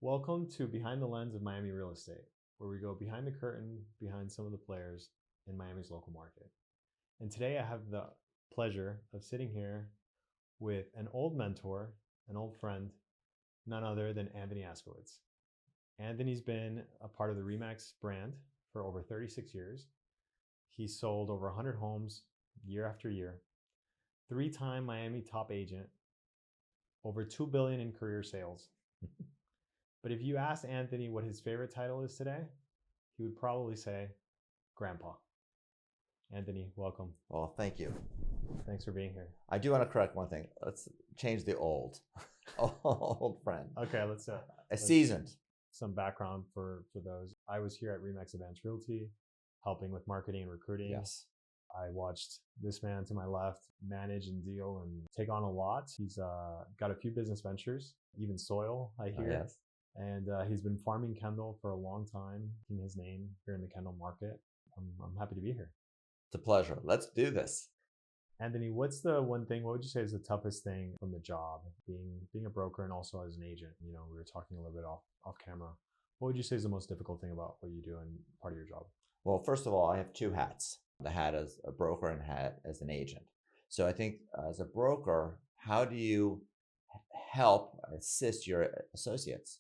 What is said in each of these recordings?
Welcome to Behind the Lens of Miami Real Estate, where we go behind the curtain behind some of the players in Miami's local market. And today I have the pleasure of sitting here with an old mentor, an old friend, none other than Anthony Askowitz. Anthony's been a part of the RE/MAX brand for over 36 years. He's sold over 100 homes year after year, 3-time Miami top agent, over $2 billion in career sales. But if you asked Anthony what his favorite title is today, he would probably say Grandpa. Anthony, welcome. Well, thank you. Thanks for being here. I do want to correct one thing. Let's change the old friend. Okay, let's Seasoned. Some background for those. I was here at RE/MAX Advance Realty, helping with marketing and recruiting. Yes. I watched this man to my left manage and deal and take on a lot. He's got a few business ventures, even soil, I hear. Yes. And he's been farming Kendall for a long time, in his name here in the Kendall market. I'm happy to be here. It's a pleasure. Let's do this. Anthony, what's the one thing, what would you say is the toughest thing from the job, being a broker and also as an agent? You know, we were talking a little bit off camera. What would you say is the most difficult thing about what you do and part of your job? Well, first of all, I have two hats. The hat as a broker and hat as an agent. So I think as a broker, how do you help assist your associates?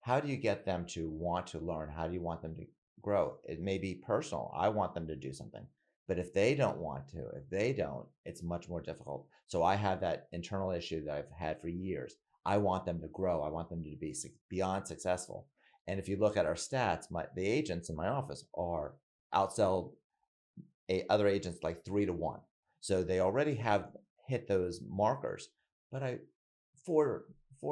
How do you get them to want to learn? How do you want them to grow? It may be personal. I want them to do something. But if they don't want to, it's much more difficult. So I have that internal issue that I've had for years. I want them to grow. I want them to be beyond successful. And if you look at our stats, the agents in my office are outsell other agents like 3-1. So they already have hit those markers. But four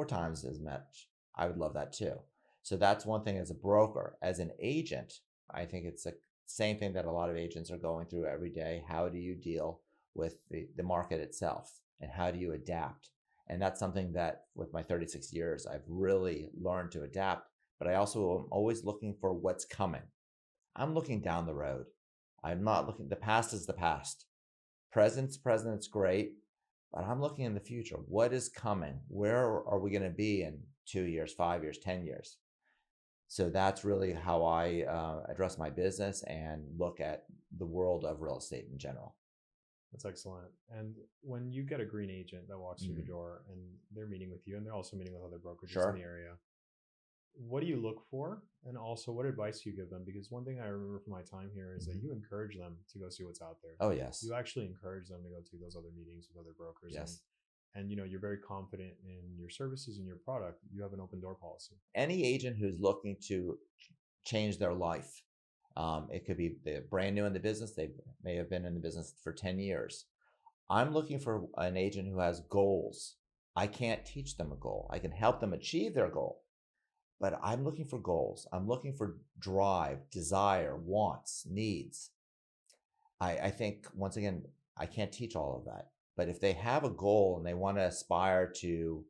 times as much. I would love that too. So that's one thing as a broker. As an agent, I think it's the same thing that a lot of agents are going through every day. How do you deal with the market itself? And how do you adapt? And that's something that with my 36 years, I've really learned to adapt. But I also am always looking for what's coming. I'm looking down the road. I'm not looking, the past is the past. Present's great, but I'm looking in the future. What is coming? Where are we going to be in 2 years, 5 years, 10 years? So that's really how I address my business and look at the world of real estate in general. That's excellent. And when you get a green agent that walks through your door and they're meeting with you and they're also meeting with other brokerages in the area, what do you look for? And also what advice do you give them? Because one thing I remember from my time here is that you encourage them to go see what's out there. Oh, yes. You actually encourage them to go to those other meetings with other brokers. Yes. And you know, you're very confident in your services and your product. You have an open door policy. Any agent who's looking to change their life, it could be they're brand new in the business. They may have been in the business for 10 years. I'm looking for an agent who has goals. I can't teach them a goal. I can help them achieve their goal. But I'm looking for goals. I'm looking for drive, desire, wants, needs. I think, once again, I can't teach all of that. But if they have a goal and they want to aspire to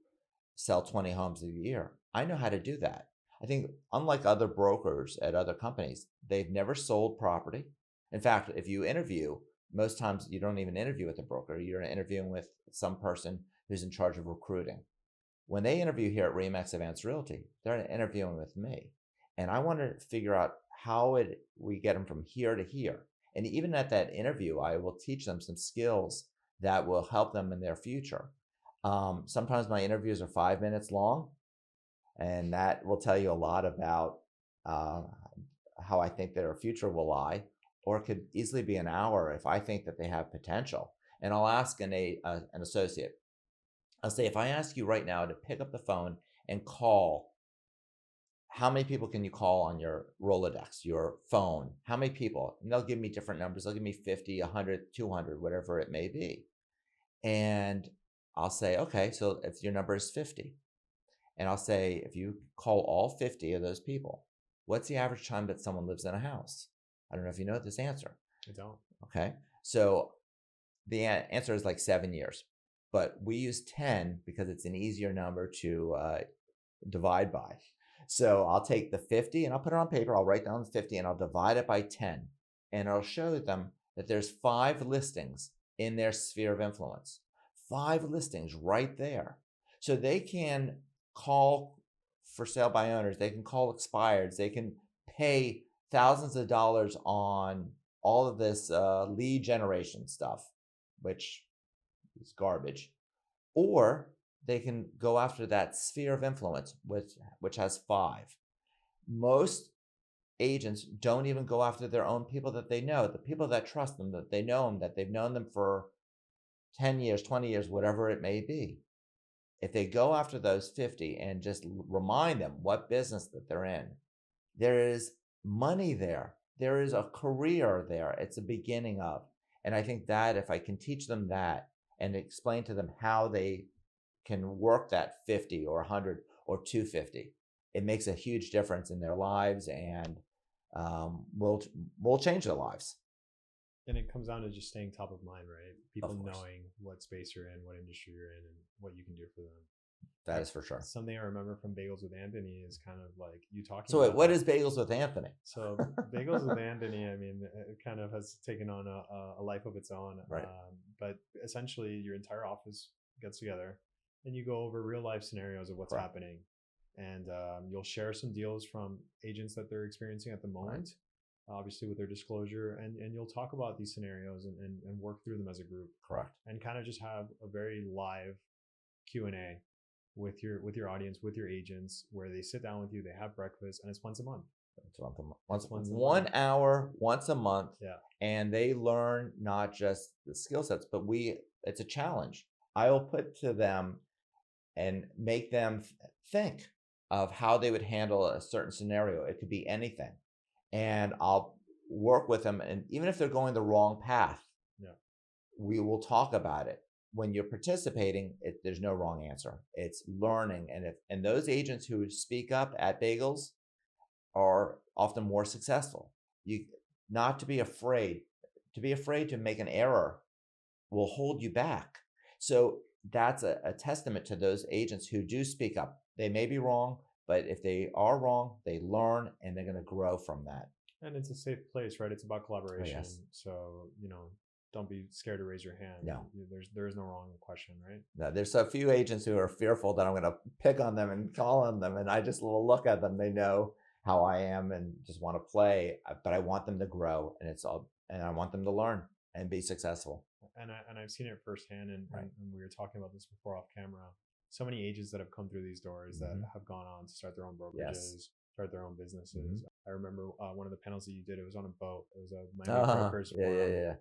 sell 20 homes a year, I know how to do that. I think unlike other brokers at other companies, they've never sold property. In fact, if you interview, most times you don't even interview with a broker. You're interviewing with some person who's in charge of recruiting. When they interview here at RE/MAX Advance Realty, they're interviewing with me. And I want to figure out how we get them from here to here. And even at that interview, I will teach them some skills that will help them in their future. Sometimes my interviews are 5 minutes long, and that will tell you a lot about how I think their future will lie, or it could easily be an hour if I think that they have potential. And I'll ask an associate, I'll say, if I ask you right now to pick up the phone and call, how many people can you call on your Rolodex, your phone? How many people? And they'll give me different numbers. They'll give me 50, 100, 200, whatever it may be. And I'll say, okay, so if your number is 50, and I'll say, if you call all 50 of those people, what's the average time that someone lives in a house? I don't know if you know this answer. I don't. Okay. So the answer is like 7 years. But we use 10 because it's an easier number to divide by. So I'll take the 50 and I'll put it on paper. I'll write down the 50 and I'll divide it by 10. And I'll show them that there's 5 listings in their sphere of influence. 5 listings right there. So they can call for sale by owners. They can call expireds. They can pay thousands of dollars on all of this lead generation stuff, which is garbage. Or they can go after that sphere of influence, which has 5. Most agents don't even go after their own people that they know, the people that trust them, that they know them, that they've known them for 10 years, 20 years, whatever it may be. If they go after those 50 and just remind them what business that they're in, there is money there. There is a career there. It's a beginning of. And I think that if I can teach them that and explain to them how they can work that 50 or 100 or 250, it makes a huge difference in their lives, and will change their lives. And it comes down to just staying top of mind, right? People Of course. knowing what space you're in, what industry you're in, and what you can do for them. That is for sure. Something I remember from Bagels with Anthony is kind of like you talking So wait, about what that. is Bagels with Anthony? So Bagels with Anthony, I mean, it kind of has taken on a life of its own. Right. But essentially, your entire office gets together and you go over real life scenarios of what's Right. happening. And you'll share some deals from agents that they're experiencing at the moment, obviously with their disclosure. And you'll talk about these scenarios and work through them as a group. Correct. And kind of just have a very live Q&A with your audience, with your agents, where they sit down with you, they have breakfast, and it's once a month. Once 1 hour, once a month. Yeah. And they learn not just the skill sets, but it's a challenge. I will put to them and make them think of how they would handle a certain scenario. It could be anything. And I'll work with them. And even if they're going the wrong path, we will talk about it. When you're participating, there's no wrong answer. It's learning. And those agents who speak up at Bagels are often more successful. Not to be afraid. To be afraid to make an error will hold you back. So that's a testament to those agents who do speak up. They may be wrong, but if they are wrong, they learn and they're going to grow from that. And it's a safe place, right? It's about collaboration. Oh, yes. So, don't be scared to raise your hand. No. There is no wrong question, right? No, there's a few agents who are fearful that I'm going to pick on them and call on them, and I just will look at them. They know how I am and just want to play, but I want them to grow, and I want them to learn and be successful. And I've seen it firsthand, and we were talking about this before off camera. So many agents that have come through these doors that have gone on to start their own brokerages, start their own businesses. I remember one of the panels that you did. It was on a boat. It was a Miami Brokers Forum. Yeah.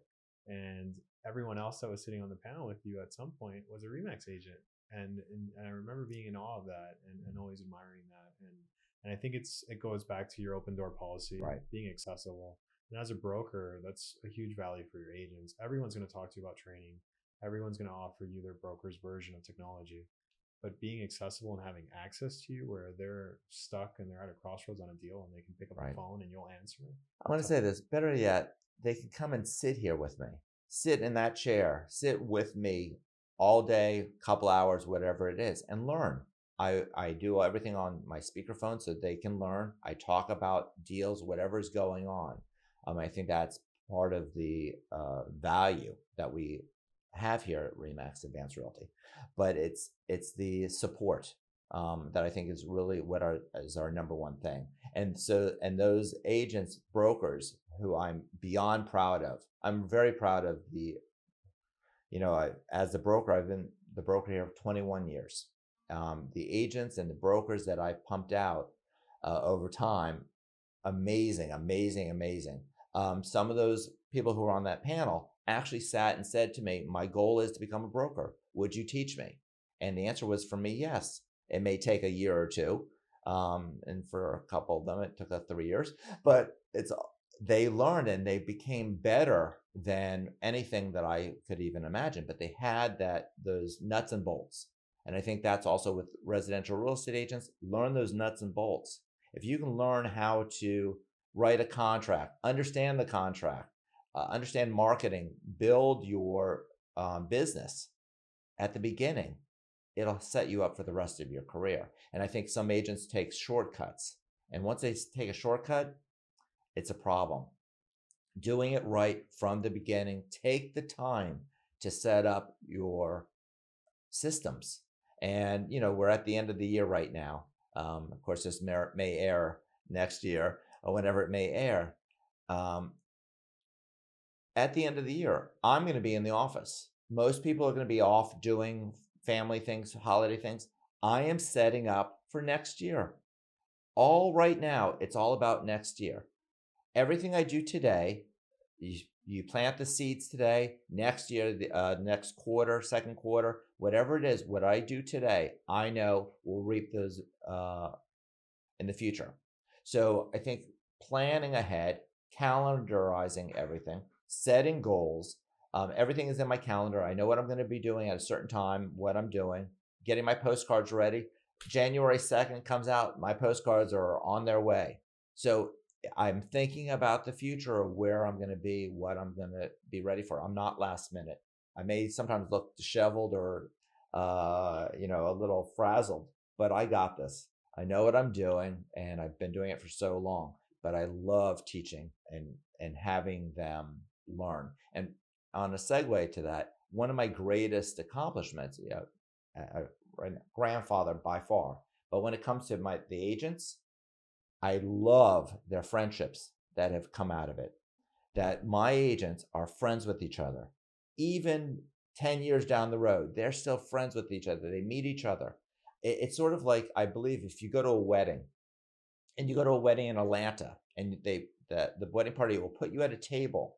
And everyone else that was sitting on the panel with you at some point was a Remax agent. And I remember being in awe of that and always admiring that. And I think it goes back to your open door policy, being accessible. And as a broker, that's a huge value for your agents. Everyone's going to talk to you about training. Everyone's going to offer you their broker's version of technology. But being accessible and having access to you where they're stuck and they're at a crossroads on a deal and they can pick up the phone and you'll answer it. I'm going to say this, better yet, they can come and sit here with me. Sit in that chair, sit with me all day, couple hours, whatever it is, and learn. I do everything on my speakerphone so they can learn. I talk about deals, whatever's going on. I think that's part of the value that we have here at Remax Advance Realty. But it's the support that I think is really is our number one thing. And those agents, brokers, who I'm beyond proud of. I'm very proud of as a broker, I've been the broker here for 21 years. The agents and the brokers that I've pumped out over time, amazing. Some of those people who were on that panel actually sat and said to me, my goal is to become a broker. Would you teach me? And the answer was for me, yes. It may take a year or two. And for a couple of them, it took 3 years, but they learned and they became better than anything that I could even imagine, but they had those nuts and bolts. And I think that's also with residential real estate agents, learn those nuts and bolts. If you can learn how to write a contract, understand the contract, understand marketing, build your business at the beginning, it'll set you up for the rest of your career. And I think some agents take shortcuts. And once they take a shortcut, it's a problem. Doing it right from the beginning, take the time to set up your systems. And, we're at the end of the year right now. Of course, this may air next year or whenever it may air. At the end of the year, I'm going to be in the office. Most people are going to be off doing family things, holiday things. I am setting up for next year. All right now, it's all about next year. Everything I do today, you plant the seeds today, next year, the next quarter, second quarter, whatever it is, what I do today, I know will reap those in the future. So I think planning ahead, calendarizing everything, setting goals. Everything is in my calendar. I know what I'm going to be doing at a certain time, what I'm doing, getting my postcards ready. January 2nd comes out, my postcards are on their way. So I'm thinking about the future of where I'm going to be, what I'm going to be ready for. I'm not last minute. I may sometimes look disheveled or, a little frazzled, but I got this. I know what I'm doing, and I've been doing it for so long, but I love teaching and having them learn. And on a segue to that, one of my greatest accomplishments, grandfather by far, but when it comes to the agents, I love their friendships that have come out of it, that my agents are friends with each other. Even 10 years down the road, they're still friends with each other. They meet each other. It's sort of like, I believe, if you go to a wedding, and you go to a wedding in Atlanta, and the wedding party will put you at a table,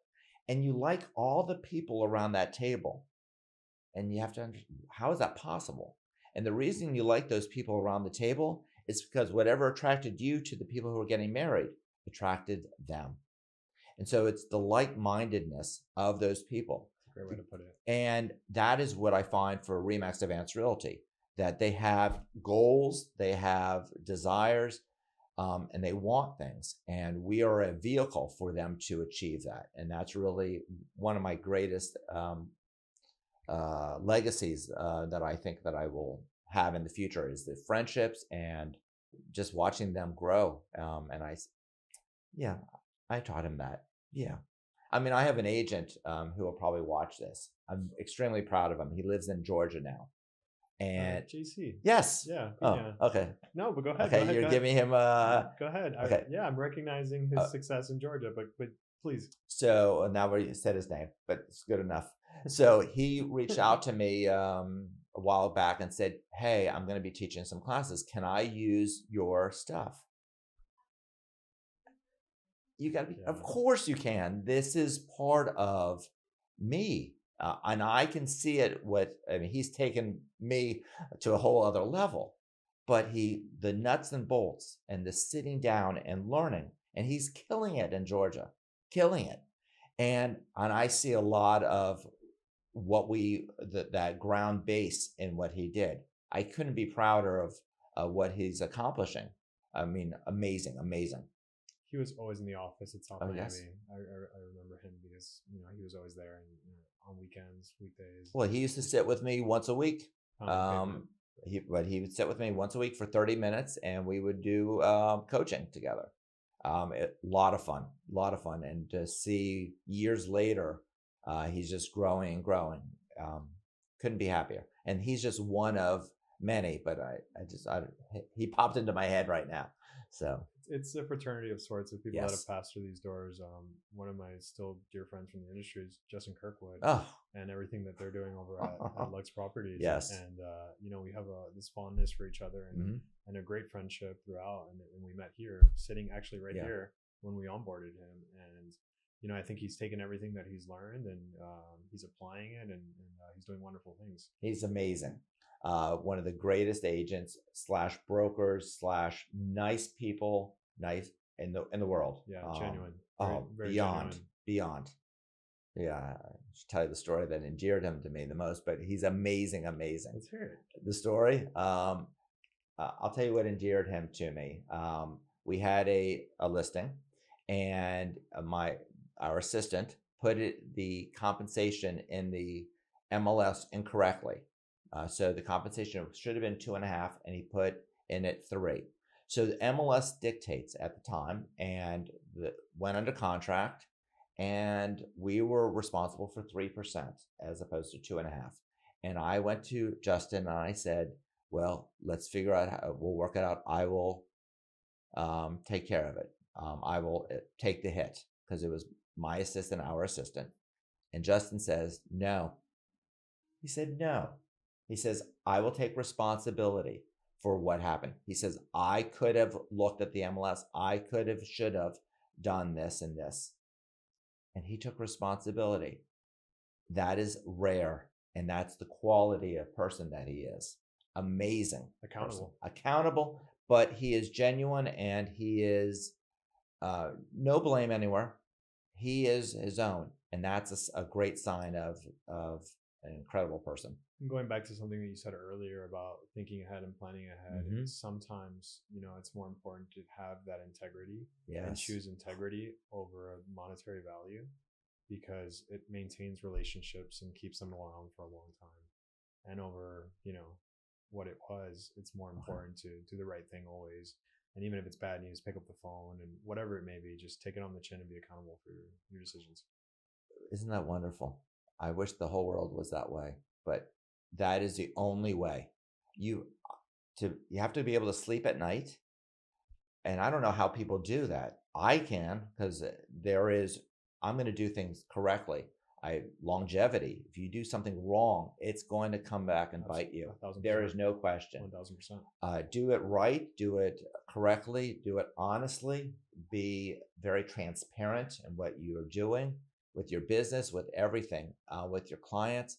and you like all the people around that table, and you have to understand, how is that possible? And the reason you like those people around the table is because whatever attracted you to the people who are getting married attracted them. And so it's the like-mindedness of those people. Great way to put it. And that is what I find for RE/MAX Advance Realty, that they have goals, they have desires, and they want things. And we are a vehicle for them to achieve that. And that's really one of my greatest legacies that I think that I will have in the future, is the friendships and just watching them grow. And I taught him that. Yeah. I mean, I have an agent who will probably watch this. I'm extremely proud of him. He lives in Georgia now. And JC. Yes. Yeah. Oh, yeah. okay. No, but go ahead. Okay, go ahead, you're go giving him Go ahead. Okay. I'm recognizing his success in Georgia, but please. So now we said his name, but it's good enough. So he reached out to me a while back and said, "Hey, I'm going to be teaching some classes. Can I use your stuff?" You got to be, Of course you can. This is part of me. And I can see it. He's taken me to a whole other level, but the nuts and bolts and the sitting down and learning, and he's killing it in Georgia, killing it. And I see a lot of that ground base in what he did. I couldn't be prouder of what he's accomplishing. I mean, amazing, amazing. He was always in the office at South Miami. Yes. I remember him because he was always there, and on weekends, weekdays. Well, he used to sit with me once a week. He would sit with me once a week for 30 minutes, and we would do coaching together. A lot of fun, and to see years later, he's just growing and growing. Couldn't be happier, and he's just one of many. But he popped into my head right now. So it's a fraternity of sorts of people Yes. that have passed through these doors. One of my still dear friends from the industry is Justin Kirkwood, and everything that they're doing over at Lux Properties. Yes. And we have this fondness for each other and a great friendship throughout. And we met here, sitting actually right here when we onboarded him. And I think he's taken everything that he's learned and he's applying it, and he's doing wonderful things. He's amazing. One of the greatest agents / brokers / nice people, nice in the world. Yeah, genuine. Very beyond. Yeah, I should tell you the story that endeared him to me the most, but he's amazing. Let's hear it. The story. I'll tell you what endeared him to me. We had a listing, and our assistant put the compensation in the MLS incorrectly. So the compensation should have been 2.5, and he put in at 3. So the MLS dictates at the time, and went under contract, and we were responsible for 3% as opposed to 2.5. And I went to Justin and I said, Well, let's figure out how we'll work it out. I will take care of it. I will take the hit because it was my assistant, our assistant. And Justin says, no. He said, no. He says, I will take responsibility for what happened. He says, I could have looked at the MLS. I could have, should have done this and this. And he took responsibility. That is rare. And that's the quality of person that he is. Amazing. Accountable. Accountable, but he is genuine and he is no blame anywhere. He is his own. And that's a great sign of an incredible person. Going back to something that you said earlier about thinking ahead and planning ahead, sometimes, it's more important to have that integrity and choose integrity over a monetary value because it maintains relationships and keeps them around for a long time. And over, what it was, it's more important to do the right thing always. And even if it's bad news, pick up the phone and whatever it may be, just take it on the chin and be accountable for your decisions. Isn't that wonderful? I wish the whole world was that way, but that is the only way. You have to be able to sleep at night. And I don't know how people do that. I can, because I'm going to do things correctly. Longevity. If you do something wrong, it's going to come back and bite you. 1,000%. There is no question. 1,000%. Do it right. Do it correctly. Do it honestly. Be very transparent in what you are doing with your business, with everything, with your clients.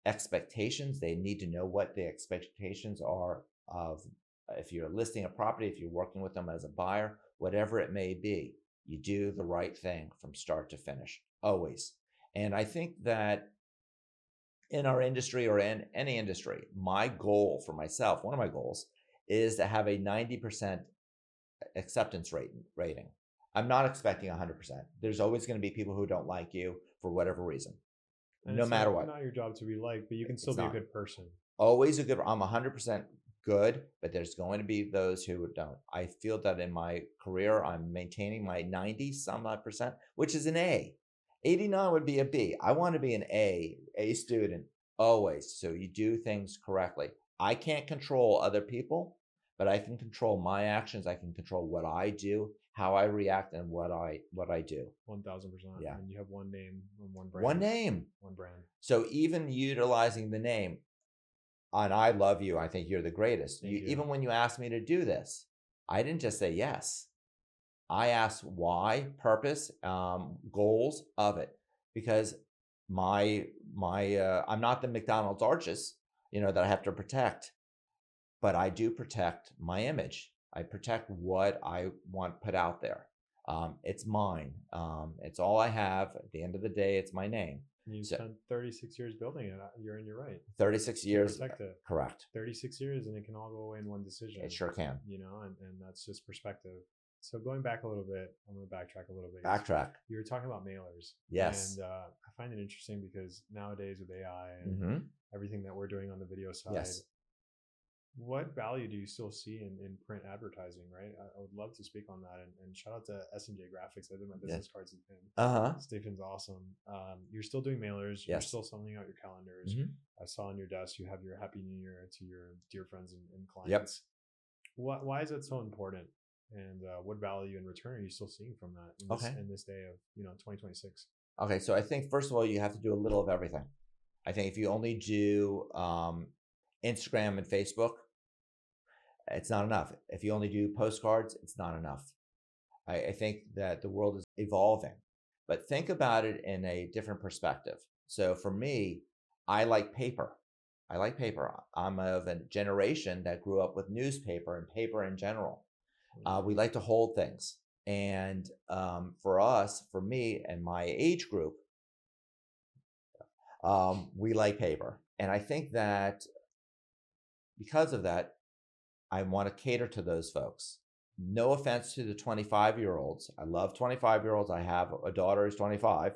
Expectations. They need to know what the expectations are of if you're listing a property, if you're working with them as a buyer, whatever it may be. You do the right thing from start to finish, always. And I think that in our industry or in any industry, my goal for myself, one of my goals, is to have a 90% acceptance rating. I'm not expecting 100%. There's always going to be people who don't like you for whatever reason, and no matter what. It's not your job to be liked, but you can still be a good person. Always I'm 100% good, but there's going to be those who don't. I feel that in my career, I'm maintaining my 90-some-odd%, which is an A. 89 would be a B. I want to be an A student always. So you do things correctly. I can't control other people, but I can control my actions. I can control what I do, how I react, and what I do. 1,000%. Yeah. And you have one name and one brand. One name. One brand. So even utilizing the name, and I love you. I think you're the greatest. Even when you asked me to do this, I didn't just say yes. I asked why, purpose, goals of it, because I'm not the McDonald's arches, that I have to protect, but I do protect my image. I protect what I want put out there. It's mine. It's all I have. At the end of the day, it's my name. You spent 36 years building it. You're in your right. 36 years. Protect it. Correct. 36 years, and it can all go away in one decision. It sure can. And that's just perspective. So going back a little bit, I'm going to backtrack a little bit. Backtrack. You were talking about mailers. Yes. And I find it interesting because nowadays with AI and everything that we're doing on the video side, what value do you still see in print advertising, right? I would love to speak on that. And shout out to S&J Graphics. I did my business cards with him. Stephen's awesome. You're still doing mailers. You're still sending out your calendars. I saw on your desk you have your Happy New Year to your dear friends and clients. Why is that so important? And what value and return are you still seeing from that in this day of 2026? Okay, so I think first of all you have to do a little of everything. I think if you only do Instagram and Facebook, it's not enough. If you only do postcards, it's not enough. I think that the world is evolving, but think about it in a different perspective. So for me, I like paper. I'm of a generation that grew up with newspaper and paper in general. We like to hold things. And for me and my age group, we like paper. And I think that because of that, I want to cater to those folks. No offense to the 25-year-olds. I love 25-year-olds. I have a daughter who's 25,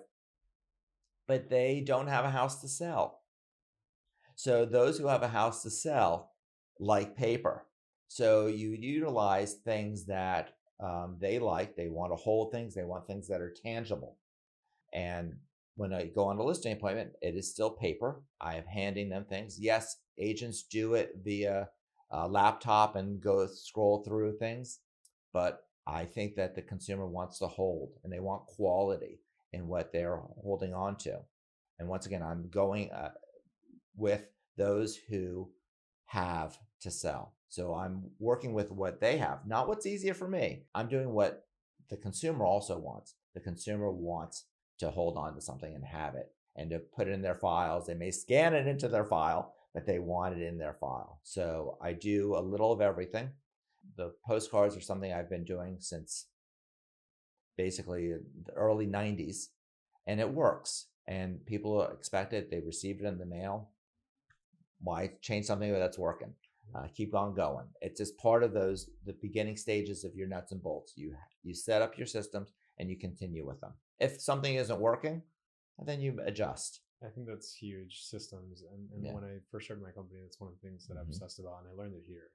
but they don't have a house to sell. So those who have a house to sell like paper. So you utilize things that they like. They want to hold things. They want things that are tangible. And when I go on a listing appointment, it is still paper. I am handing them things. Yes, agents do it via laptop and go scroll through things, but I think that the consumer wants to hold and they want quality in what they're holding on to. And once again, I'm going with those who have to sell. So I'm working with what they have, not what's easier for me. I'm doing what the consumer also wants. The consumer wants to hold on to something and have it and to put it in their files. They may scan it into their file, but they want it in their file. So I do a little of everything. The postcards are something I've been doing since basically the early 90s, and it works. And people expect it. They received it in the mail. Why change something that's working? Keep on going. It's just part of the beginning stages of your nuts and bolts. You set up your systems and you continue with them. If something isn't working, then you adjust. I think that's huge, systems. And when I first started my company, that's one of the things that I obsessed about, and I learned it here.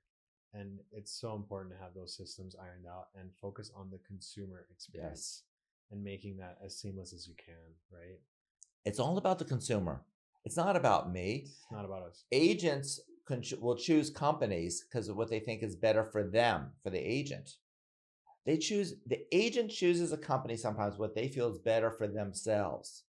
And it's so important to have those systems ironed out and focus on the consumer experience and making that as seamless as you can, right? It's all about the consumer. It's not about me. It's not about us. Agents will choose companies because of what they think is better for them, for the agent. The agent chooses a company sometimes what they feel is better for themselves.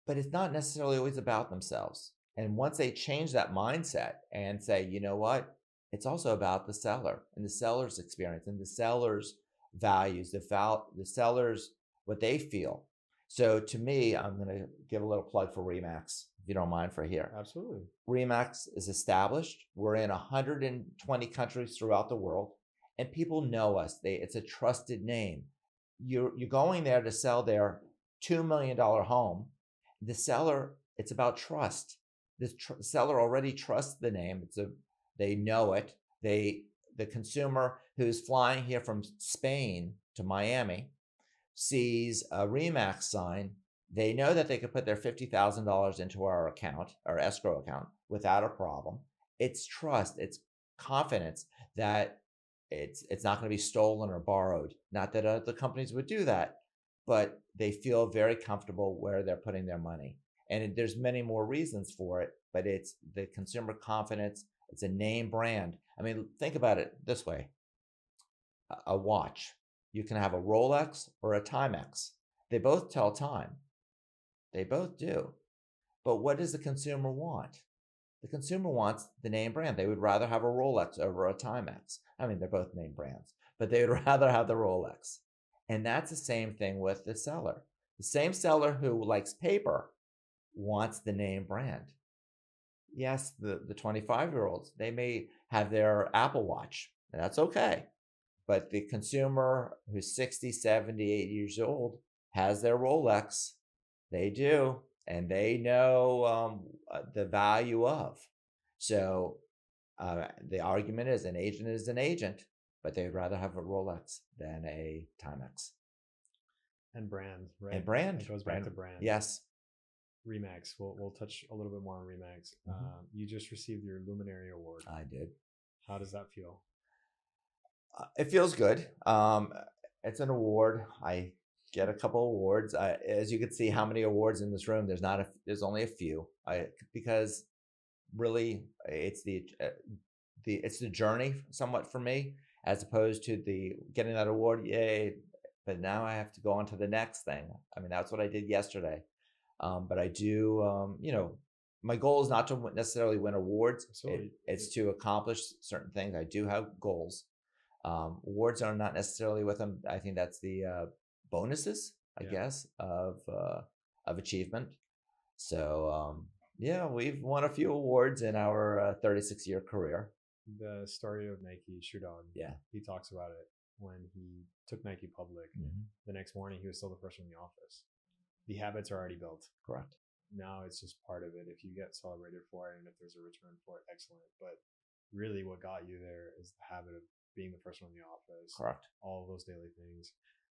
But it's not necessarily always about themselves. And once they change that mindset and say, you know what, it's also about the seller and the seller's experience and the seller's values, the seller's, what they feel. So to me, I'm going to give a little plug for RE/MAX, if you don't mind, for here. Absolutely. RE/MAX is established. We're in 120 countries throughout the world, and people know us. It's a trusted name. You're going there to sell their $2 million home. The seller, it's about trust. The seller already trusts the name. They know it. The consumer who's flying here from Spain to Miami sees a RE/MAX sign. They know that they could put their $50,000 into our account, our escrow account, without a problem. It's trust. It's confidence that it's not going to be stolen or borrowed. Not that other companies would do that, but they feel very comfortable where they're putting their money. And there's many more reasons for it, but it's the consumer confidence. It's a name brand. I mean, think about it this way. A watch. You can have a Rolex or a Timex. They both tell time. They both do. But what does the consumer want? The consumer wants the name brand. They would rather have a Rolex over a Timex. I mean, they're both name brands, but they would rather have the Rolex. And that's the same thing with the seller. The same seller who likes paper wants the name brand. Yes, the 25-year-olds, they may have their Apple Watch. That's okay. But the consumer who's 60, 70, 80 years old has their Rolex. They do. And they know the value of. So the argument is an agent, but they'd rather have a Rolex than a Timex. And brand, right? And brand. It goes back to brand. Yes. RE/MAX. We'll touch a little bit more on RE/MAX. You just received your Luminary Award. I did. How does that feel? It feels good. It's an award. I get a couple awards. As you can see, how many awards in this room? There's only a few. Because really, it's the journey somewhat for me, as opposed to the getting that award. Yay! But now I have to go on to the next thing. I mean, that's what I did yesterday. But I do. My goal is not to necessarily win awards. It's to accomplish certain things. I do have goals. Awards are not necessarily with them. I think that's the bonuses, I guess, of achievement. So we've won a few awards in our 36-year career. The story of Nike Shoe Dog. Yeah, he talks about it when he took Nike public. The next morning, he was still the first one in the office. The habits are already built. Correct. Now it's just part of it. If you get celebrated for it and if there's a return for it, excellent. But really what got you there is the habit of being the first one in the office. Correct. All of those daily things.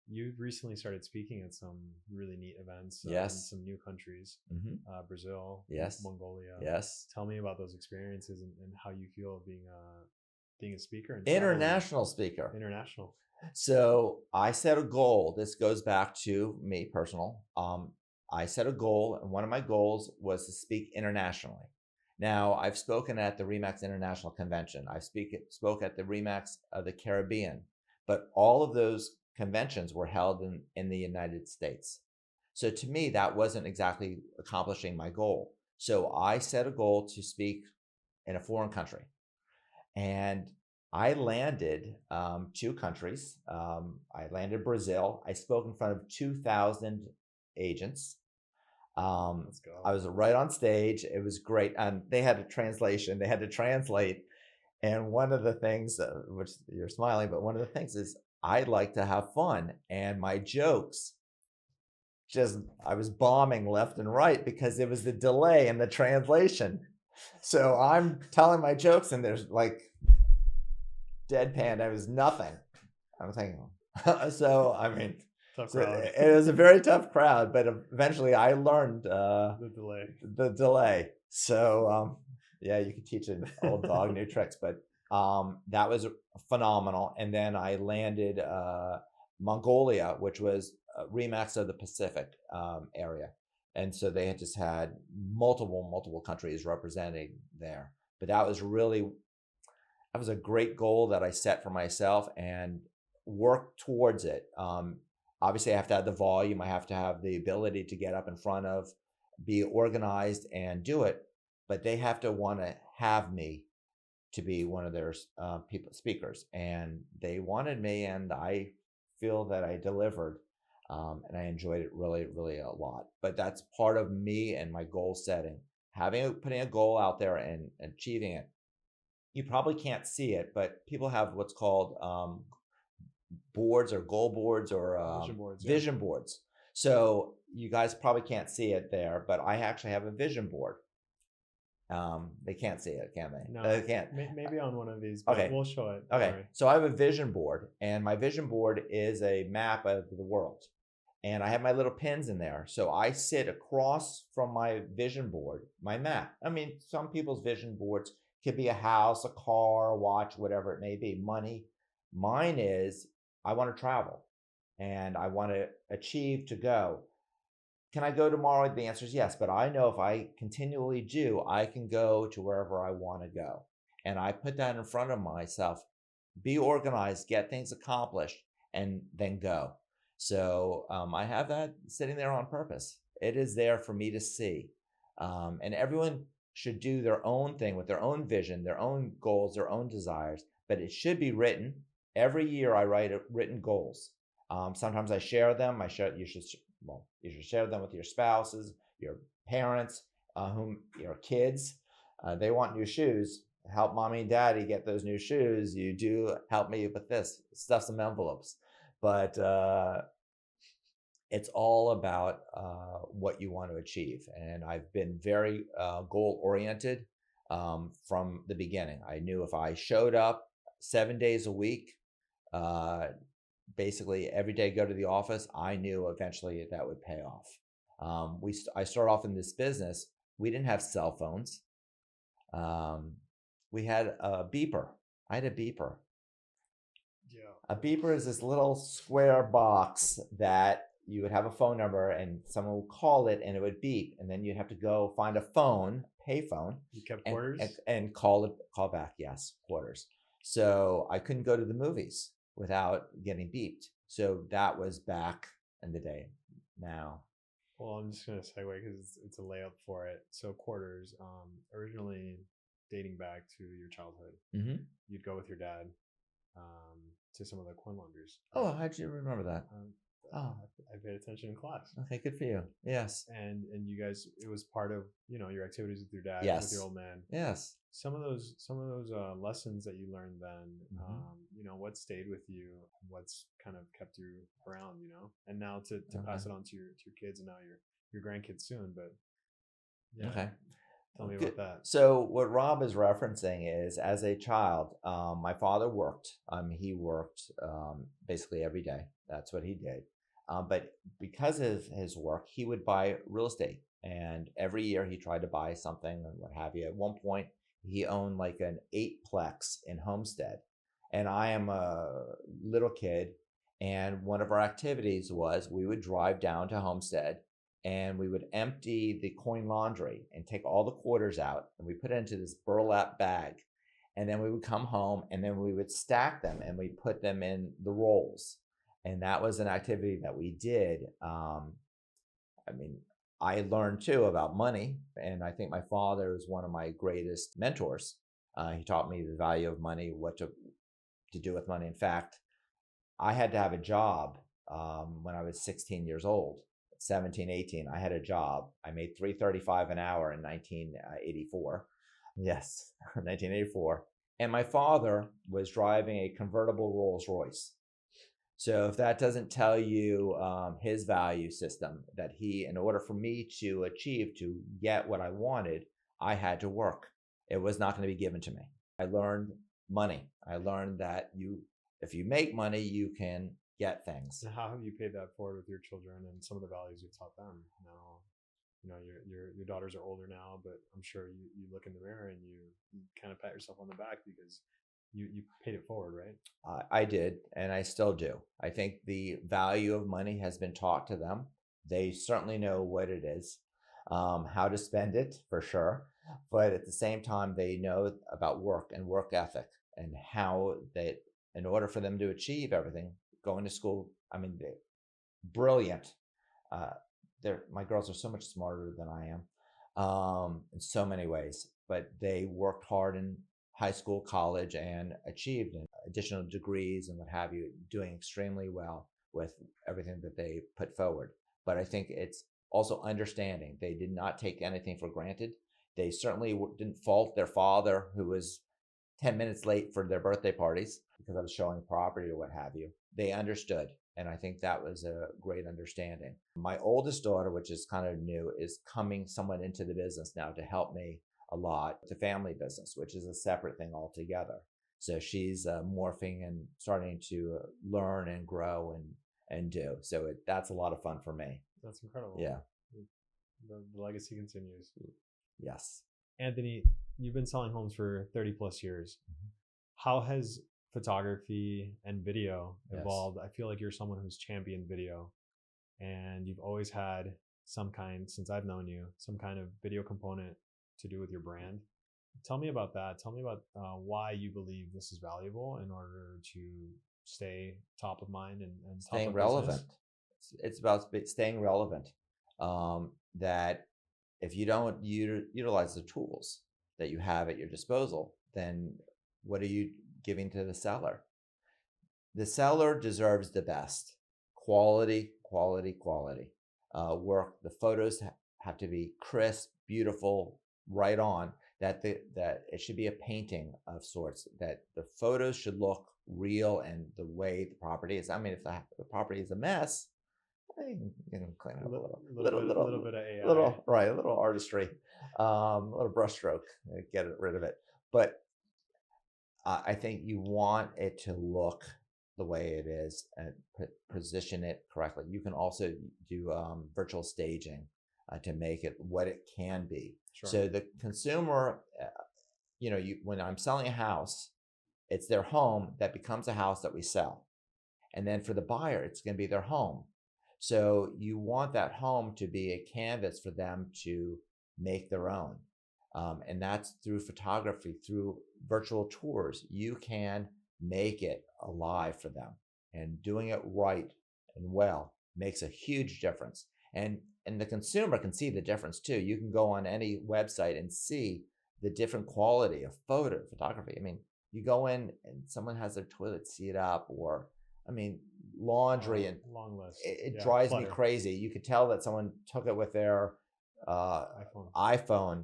You've recently started speaking at some really neat events in some new countries. Brazil, yes, Mongolia. Yes. Tell me about those experiences and how you feel being being a speaker and international speaker. International. So I set a goal. This goes back to me personal. I set a goal, and one of my goals was to speak internationally. Now, I've spoken at the RE/MAX International Convention. I spoke at the RE/MAX of the Caribbean, but all of those conventions were held in the United States. So to me, that wasn't exactly accomplishing my goal. So I set a goal to speak in a foreign country. And I landed 2 countries. I landed Brazil. I spoke in front of 2,000 agents. Let's go. I was right on stage. It was great. And they had a translation. They had to translate. And one of the things, which you're smiling, but one of the things is I like to have fun. And my jokes, I was bombing left and right because it was the delay in the translation. So I'm telling my jokes and there's like deadpan. I was nothing. I'm thinking, so I mean, tough crowd. It was a very tough crowd, but eventually I learned the delay. So yeah, you can teach an old dog new tricks, but that was phenomenal. And then I landed Mongolia, which was RE/MAX of the Pacific area. And so they had just had multiple countries representing there. But that was a great goal that I set for myself and worked towards it. Obviously, I have to have the volume. I have to have the ability to get up in front of, be organized and do it. But they have to want to have me to be one of their speakers. And they wanted me, and I feel that I delivered. And I enjoyed it really, really a lot. But that's part of me and my goal setting. Putting a goal out there and achieving it. You probably can't see it, but people have what's called boards or goal boards or vision boards. So you guys probably can't see it there, but I actually have a vision board. They can't see it, can they? No, they can't. Maybe on one of these, but okay. We'll show it. Okay, so I have a vision board, and my vision board is a map of the world. And I have my little pins in there. So I sit across from my vision board, my map. I mean, some people's vision boards could be a house, a car, a watch, whatever it may be, money. Mine is, I want to travel and I want to achieve to go. Can I go tomorrow? The answer is yes, but I know if I continually do, I can go to wherever I want to go. And I put that in front of myself, be organized, get things accomplished, and then go. So I have that sitting there on purpose. It is there for me to see. And everyone should do their own thing with their own vision, their own goals, their own desires, but it should be written. Every year I write written goals. Sometimes I share them. You should share them with your spouses, your parents, your kids. They want new shoes. Help mommy and daddy get those new shoes. You do help me with this, stuff some envelopes. But it's all about what you want to achieve. And I've been very goal-oriented from the beginning. I knew if I showed up 7 days a week, basically every day go to the office, I knew eventually that would pay off. I started off in this business. We didn't have cell phones. We had a beeper. I had a beeper. Yeah. A beeper is this little square box that you would have a phone number and someone would call it and it would beep. And then you'd have to go find a pay phone. You kept quarters? And call back. Yes, quarters. So I couldn't go to the movies without getting beeped. So that was back in the day. Now. Well, I'm just going to segue because it's a layup for it. So quarters, originally dating back to your childhood, you'd go with your dad to some of the coin laundries. Oh, how'd you remember that? I paid attention in class. Okay, good for you. Yes. And you guys, it was part of your activities with your dad, yes. with your old man. Yes. Some of those lessons that you learned then, what stayed with you, what's kind of kept you around, and now to pass it on to your kids and now your grandkids soon. But yeah. Okay. Tell me about that. So what Rob is referencing is, as a child, my father worked. He worked basically every day. That's what he did. But because of his work, he would buy real estate. And every year he tried to buy something and what have you. At one point, He owned like an 8-plex in Homestead. And I am a little kid. And one of our activities was we would drive down to Homestead and we would empty the coin laundry and take all the quarters out and we put it into this burlap bag. And then we would come home and then we would stack them and we put them in the rolls. And that was an activity that we did. I mean, I learned too about money. And I think my father is one of my greatest mentors. He taught me the value of money, what to do with money. In fact, I had to have a job when I was 16 years old. 17, 18, I had a job. I made $3.35 an hour in 1984. Yes, 1984. And my father was driving a convertible Rolls Royce. So if that doesn't tell you his value system, that he, in order for me to achieve, to get what I wanted, I had to work. It was not going to be given to me. I learned money. I learned that if you make money, you can get things. And how have you paid that forward with your children and some of the values you've taught them? Now, your daughters are older now, but I'm sure you look in the mirror and you kind of pat yourself on the back because you paid it forward, right? I did, and I still do. I think the value of money has been taught to them. They certainly know what it is, how to spend it for sure. But at the same time, they know about work and work ethic and how that in order for them to achieve everything, going to school, I mean, they're brilliant. My girls are so much smarter than I am in so many ways, but they worked hard in high school, college, and achieved additional degrees and what have you, doing extremely well with everything that they put forward. But I think it's also understanding. They did not take anything for granted. They certainly didn't fault their father, who was 10 minutes late for their birthday parties because I was showing property or what have you. They understood. And I think that was a great understanding. My oldest daughter, which is kind of new, is coming somewhat into the business now to help me a lot. The family business, which is a separate thing altogether. So she's morphing and starting to learn and grow and do. So that's a lot of fun for me. That's incredible. Yeah. The legacy continues. Yes. Anthony, you've been selling homes for 30 plus years. Mm-hmm. How has photography and video evolved? Yes. I feel like you're someone who's championed video and you've always had some kind, since I've known you, some kind of video component to do with your brand. Tell me about that. Tell me about why you believe this is valuable in order to stay top of mind and staying relevant. It's about staying relevant. That if you don't utilize the tools that you have at your disposal, then what are you giving to the seller? The seller deserves the best quality work. The photos have to be crisp, beautiful, right on. That it should be a painting of sorts. That the photos should look real and the way the property is. I mean, if the property is a mess, you can clean it up a little bit of AI, a little artistry, a little brushstroke, get rid of it. But I think you want it to look the way it is and position it correctly. You can also do virtual staging to make it what it can be. Sure. So the consumer, when I'm selling a house, it's their home that becomes a house that we sell. And then for the buyer, it's going to be their home. So you want that home to be a canvas for them to make their own. And that's through photography, through virtual tours. You can make it alive for them. And doing it right and well makes a huge difference. And the consumer can see the difference too. You can go on any website and see the different quality of photography. I mean, you go in and someone has their toilet seat up, or laundry, and long list. It drives me crazy. You could tell that someone took it with their iPhone.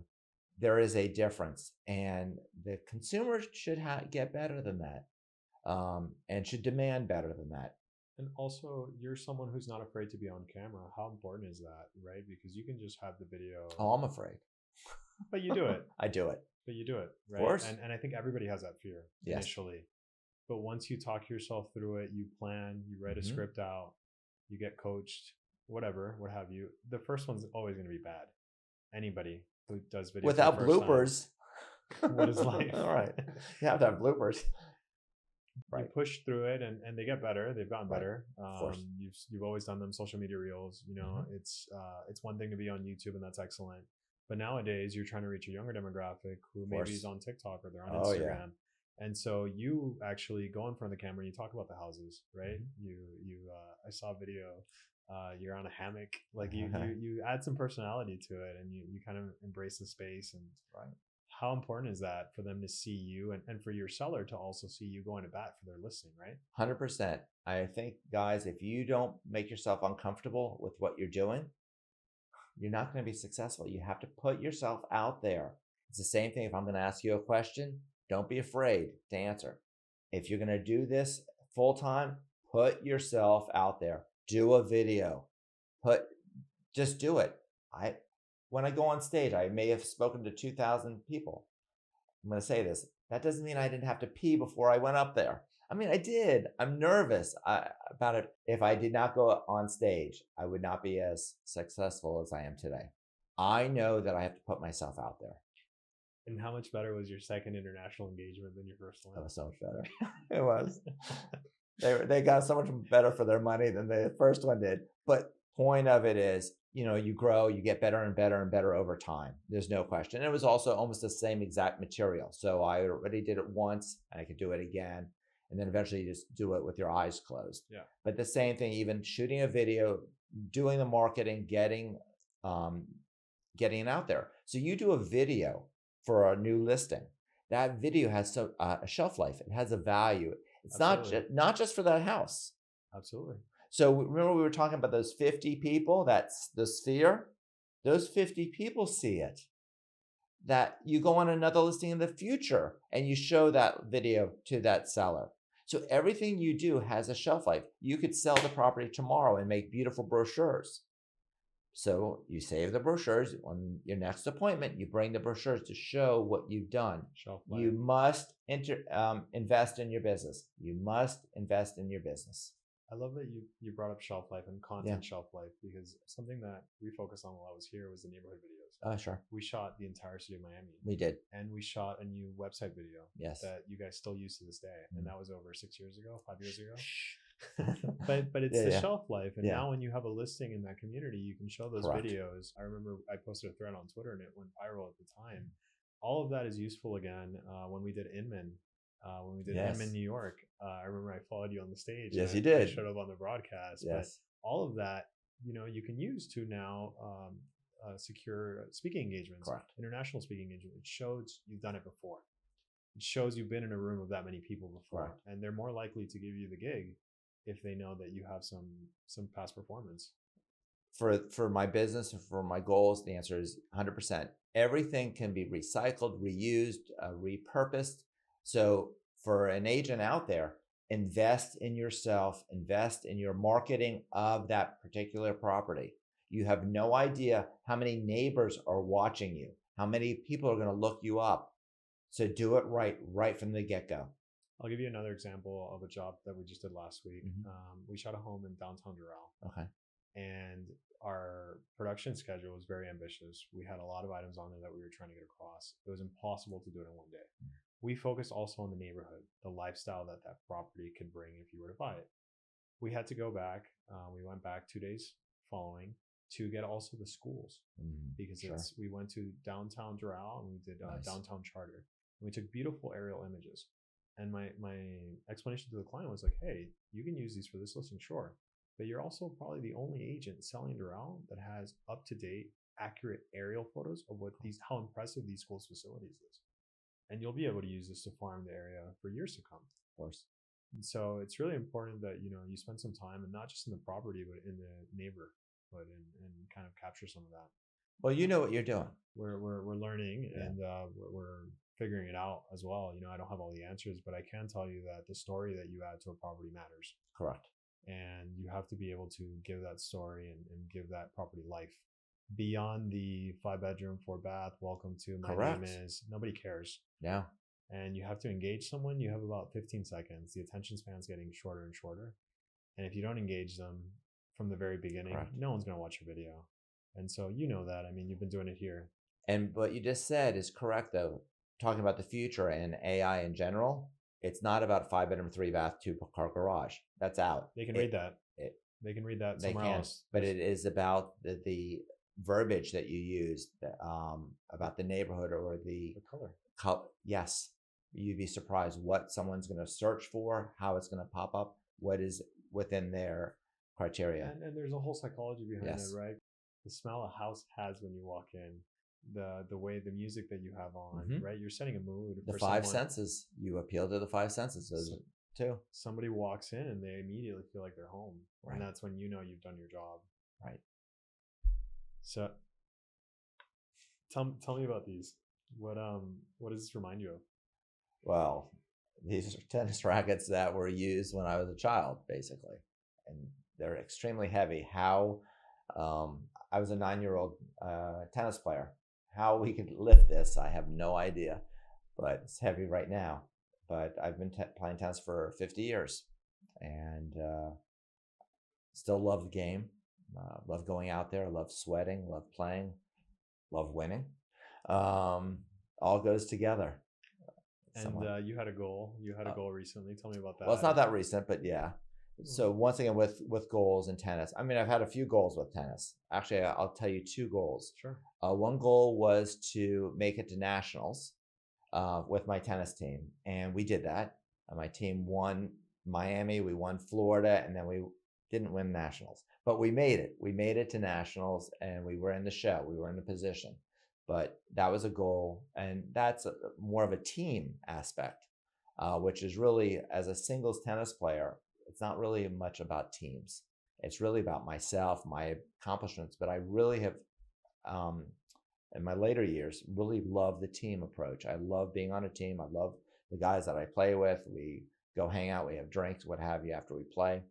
There is a difference, and the consumer should get better than that, and should demand better than that. And also, you're someone who's not afraid to be on camera. How important is that, right? Because you can just have the video. Oh, I'm afraid. But you do it. I do it. But you do it, right? Of course. And I think everybody has that fear initially. But once you talk yourself through it, you plan, you write a script out, you get coached, whatever, what have you. The first one's always going to be bad. Anybody who does video without bloopers. What is life? All right. You have to have bloopers. You Right. push through it, and they get better. They've gotten Right. better. Of course. You've always done them social media reels. It's one thing to be on YouTube, and that's excellent. But nowadays, you're trying to reach a younger demographic who maybe is on TikTok or they're on Oh, yeah. Instagram. And so you actually go in front of the camera and you talk about the houses, right? I saw a video. You're on a hammock, like you add some personality to it, and you kind of embrace the space. And Right. how important is that for them to see you, and for your seller to also see you going to bat for their listing, right? 100%. I think, guys, if you don't make yourself uncomfortable with what you're doing, you're not going to be successful. You have to put yourself out there. It's the same thing. If I'm going to ask you a question, don't be afraid to answer. If you're going to do this full time, put yourself out there. Do a video. Just do it. When I go on stage, I may have spoken to 2,000 people. I'm going to say this. That doesn't mean I didn't have to pee before I went up there. I mean, I did. I'm nervous about it. If I did not go on stage, I would not be as successful as I am today. I know that I have to put myself out there. And how much better was your second international engagement than your first one? That was so much better. It was. They got so much better for their money than the first one did. But point of it is, you grow, you get better and better and better over time. There's no question. And it was also almost the same exact material. So I already did it once and I could do it again. And then eventually you just do it with your eyes closed. Yeah. But the same thing, even shooting a video, doing the marketing, getting it out there. So you do a video for a new listing. That video has a shelf life. It has a value. It's not just for that house. Absolutely. So remember we were talking about those 50 people, that's the sphere? Those 50 people see it. That you go on another listing in the future and you show that video to that seller. So everything you do has a shelf life. You could sell the property tomorrow and make beautiful brochures. So you save the brochures. On your next appointment, you bring the brochures to show what you've done. Shelf life. You must invest in your business. You must invest in your business. I love that you brought up shelf life and content shelf life, because something that we focused on while I was here was the neighborhood videos. Sure. We shot the entire city of Miami. We did. And we shot a new website video that you guys still use to this day. Mm-hmm. And that was over 6 years ago, 5 years ago. but it's the shelf life. And now when you have a listing in that community, you can show those videos. I remember I posted a thread on Twitter and it went viral at the time. All of that is useful again when we did Inman. When we did Inman, New York, I remember I followed you on the stage. Yes, you did. I showed up on the broadcast. Yes. But all of that, you can use to now secure speaking engagements, international speaking engagements. It shows you've done it before. It shows you've been in a room of that many people before, and they're more likely to give you the gig if they know that you have some past performance. For my business and for my goals, the answer is 100%. Everything can be recycled, reused, repurposed. So for an agent out there, invest in yourself, invest in your marketing of that particular property. You have no idea how many neighbors are watching you, how many people are going to look you up. So do it right from the get-go. I'll give you another example of a job that we just did last week. Mm-hmm. We shot a home in downtown Doral. Okay. And our production schedule was very ambitious. We had a lot of items on there that we were trying to get across. It was impossible to do it in one day. Mm-hmm. We focused also on the neighborhood, the lifestyle that property could bring if you were to buy it. We had to go back. We went back 2 days following to get also the schools, because we went to downtown Doral and we did downtown Charter. And we took beautiful aerial images. And my explanation to the client was like, hey, you can use these for this listing, sure. But you're also probably the only agent selling Doral that has up-to-date, accurate aerial photos of how impressive these schools' facilities is. And you'll be able to use this to farm the area for years to come. Of course. And so it's really important that, you spend some time, and not just in the property, but in the neighborhood, and kind of capture some of that. Well, you know what you're doing. We're learning, and we're figuring it out as well. I don't have all the answers, but I can tell you that the story that you add to a property matters. Correct. And you have to be able to give that story and give that property life. Beyond the 5-bedroom, 4-bath, welcome to my name is, nobody cares. Yeah. And you have to engage someone. You have about 15 seconds. The attention span's getting shorter and shorter. And if you don't engage them from the very beginning, no one's going to watch your video. And so that. I mean, you've been doing it here. And what you just said is correct, though. talking about the future and AI in general, it's not about 5-bedroom, 3-bath, 2-car garage. That's out. They can read that. They can read that They somewhere can, else. but it is about the verbiage that you use about the neighborhood or the color. Yes, you'd be surprised what someone's going to search for, how it's going to pop up, what is within their criteria. And there's a whole psychology behind Yes. it, right? The smell a house has when you walk in, the way the music that you have on, Mhm. right? You're setting a mood. The for five someone. senses, you appeal to the five senses too. Somebody walks in and they immediately feel like they're home, Right. and that's when you know you've done your job. Right. So, tell me about these. What does this remind you of? Well, these are tennis rackets that were used when I was a child, basically, and they're extremely heavy. How I was a 9-year-old tennis player. How we could lift this, I have no idea, but it's heavy right now. But I've been playing tennis for 50 years, and still love the game. Love going out there. Love sweating. Love playing. Love winning. All goes together. And you had a goal. You had a goal recently. Tell me about that. Well, it's not that recent, but yeah. So once again, with goals in tennis, I mean, I've had a few goals with tennis. Actually, I'll tell you 2 goals. Sure. One goal was to make it to nationals with my tennis team, and we did that. My team won Miami, we won Florida, and then we didn't win nationals, but we made it. We made it to nationals, and we were in the show. We were in the position, but that was a goal, and that's more of a team aspect, which is really, as a singles tennis player, it's not really much about teams. It's really about myself, my accomplishments, but I really have, in my later years, really love the team approach. I love being on a team. I love the guys that I play with. We go hang out, we have drinks, what have you, after we play.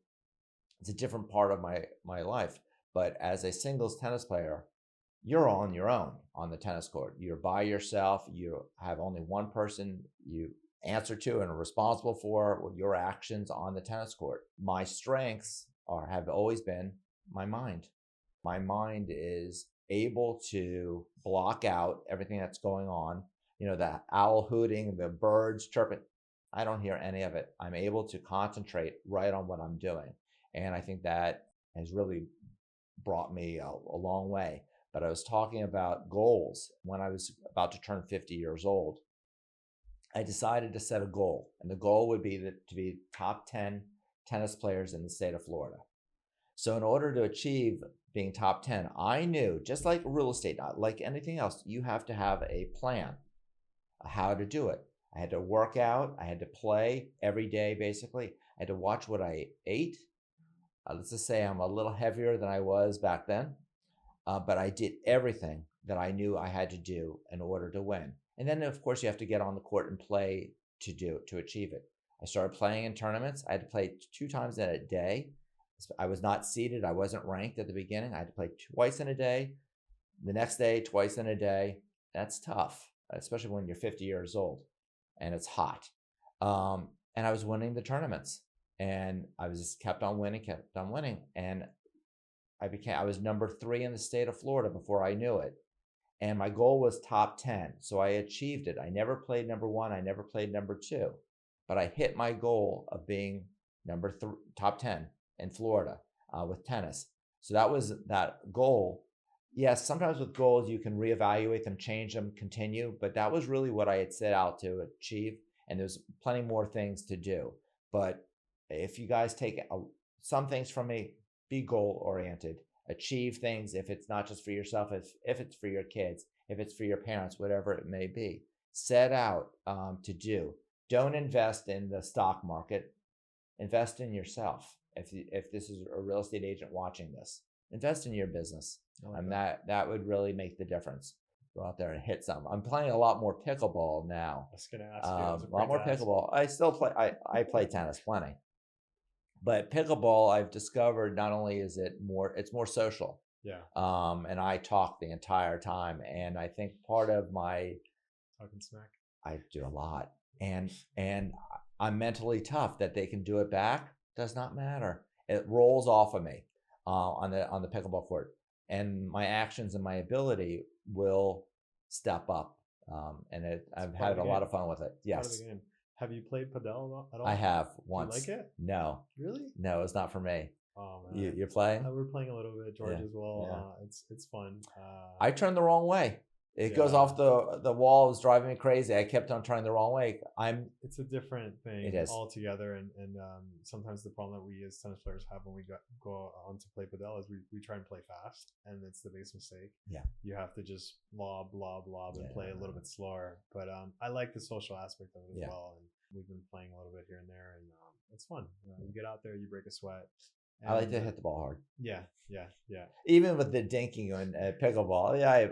It's a different part of my life. But as a singles tennis player, you're on your own on the tennis court. You're by yourself. You have only one person you answer to and are responsible for your actions on the tennis court. My strengths have always been my mind. My mind is able to block out everything that's going on. You know, the owl hooting, the birds chirping. I don't hear any of it. I'm able to concentrate right on what I'm doing. And I think that has really brought me a long way. But I was talking about goals. When I was about to turn 50 years old, I decided to set a goal. And the goal would be to be top 10 tennis players in the state of Florida. So in order to achieve being top 10, I knew, just like real estate, not like anything else, you have to have a plan how to do it. I had to work out. I had to play every day, basically. I had to watch what I ate. Let's just say I'm a little heavier than I was back then, but I did everything that I knew I had to do in order to win. And then, of course, you have to get on the court and play to achieve it. I started playing in tournaments. I had to play 2 times in a day. I was not seeded. I wasn't ranked at the beginning. I had to play twice in a day. The next day, twice in a day. That's tough, especially when you're 50 years old and it's hot. And I was winning the tournaments, and I was just kept on winning. And I was number 3 in the state of Florida before I knew it. And my goal was top 10. So I achieved it. I never played number 1. I never played number 2, but I hit my goal of being top 10 in Florida with tennis. So that was that goal. Yes, sometimes with goals, you can reevaluate them, change them, continue, but that was really what I had set out to achieve. And there's plenty more things to do. But if you guys take some things from me, be goal oriented, achieve things. If it's not just for yourself, if it's for your kids, if it's for your parents, whatever it may be, set out to do. Don't invest in the stock market. Invest in yourself. If this is a real estate agent watching this, invest in your business. And that would really make the difference. Go out there and hit some. I'm playing a lot more pickleball now. I was going to ask you. A lot more pickleball. I still play. I play tennis plenty, but pickleball, I've discovered, not only is it's more social. Yeah. And I talk the entire time, and I think part of my talking smack. I do a lot, and I'm mentally tough. That they can do it back does not matter. It rolls off of me on the pickleball court, and my actions and my ability will step up I've part had of the a lot game. of fun with it. Part of the Yes, game. Have you played padel at I all? have Do you once. like it? No, Really? no, it's not for me. Oh man, You're playing? we're playing a little bit, George, Yeah, as well. yeah. It's fun. I turned the wrong way. It goes Yeah, off the wall. It was driving me crazy. I kept on turning the wrong way. it's a different It thing is. altogether, and sometimes the problem that we as tennis players have when we go on to play padel is we try and play fast, and it's the biggest mistake. Yeah. You have to just lob, and play a little bit slower. But I like the social aspect of it as well, and we've been playing a little bit here and there, and it's fun. You get out there, you break a sweat. I like to hit the ball hard. Yeah. Even with the dinking and pickleball, yeah,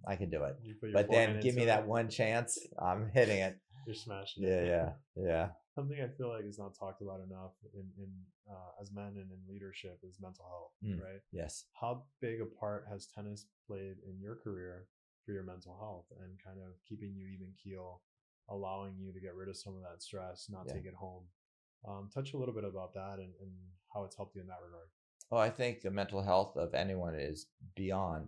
I can do it. But then give me that one chance, I'm hitting it. You're smashing it. Yeah. Something I feel like is not talked about enough in as men and in leadership is mental health, right? Yes. How big a part has tennis played in your career for your mental health and kind of keeping you even keel, allowing you to get rid of some of that stress, not take it home? Touch a little bit about that and how it's helped you in that regard. Oh, I think the mental health of anyone is beyond,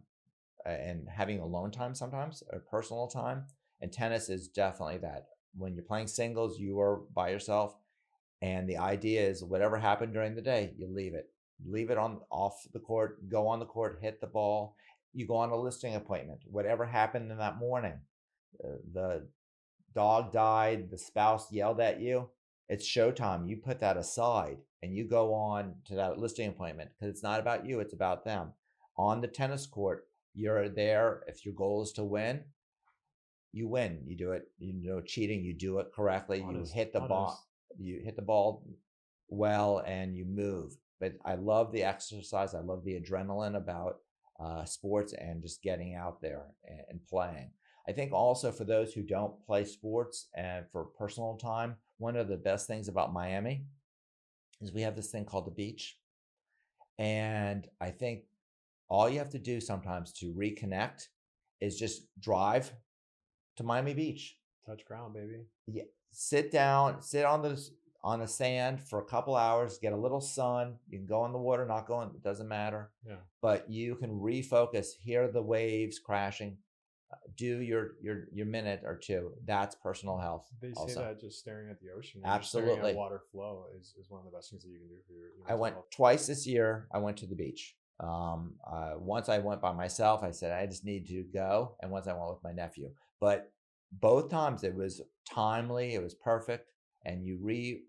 and having alone time sometimes or personal time. And tennis is definitely that. When you're playing singles, you are by yourself. And the idea is whatever happened during the day, you leave it. Leave it on off the court, go on the court, hit the ball. You go on a listing appointment. Whatever happened in that morning, the dog died, the spouse yelled at you, it's showtime. You put that aside and you go on to that listing appointment because it's not about you, it's about them. On the tennis court, you're there. If your goal is to win, you win. You do it, cheating, you do it correctly. You hit the ball well and you move. But I love the exercise. I love the adrenaline about sports and just getting out there and playing. I think also for those who don't play sports and for personal time, one of the best things about Miami is we have this thing called the beach. And I think all you have to do sometimes to reconnect is just drive to Miami Beach. Touch ground, baby. Yeah. Sit down, sit on the sand for a couple hours, get a little sun. You can go in the water, not go in, it doesn't matter. Yeah. But you can refocus, hear the waves crashing, do your minute or two. That's personal health. They say that just staring at the ocean, absolutely, staring at water flow is one of the best things that you can do for your I went health. Twice this year. I went to the beach. Once I went by myself. I said I just need to go, and once I went with my nephew. But both times it was timely. It was perfect, and you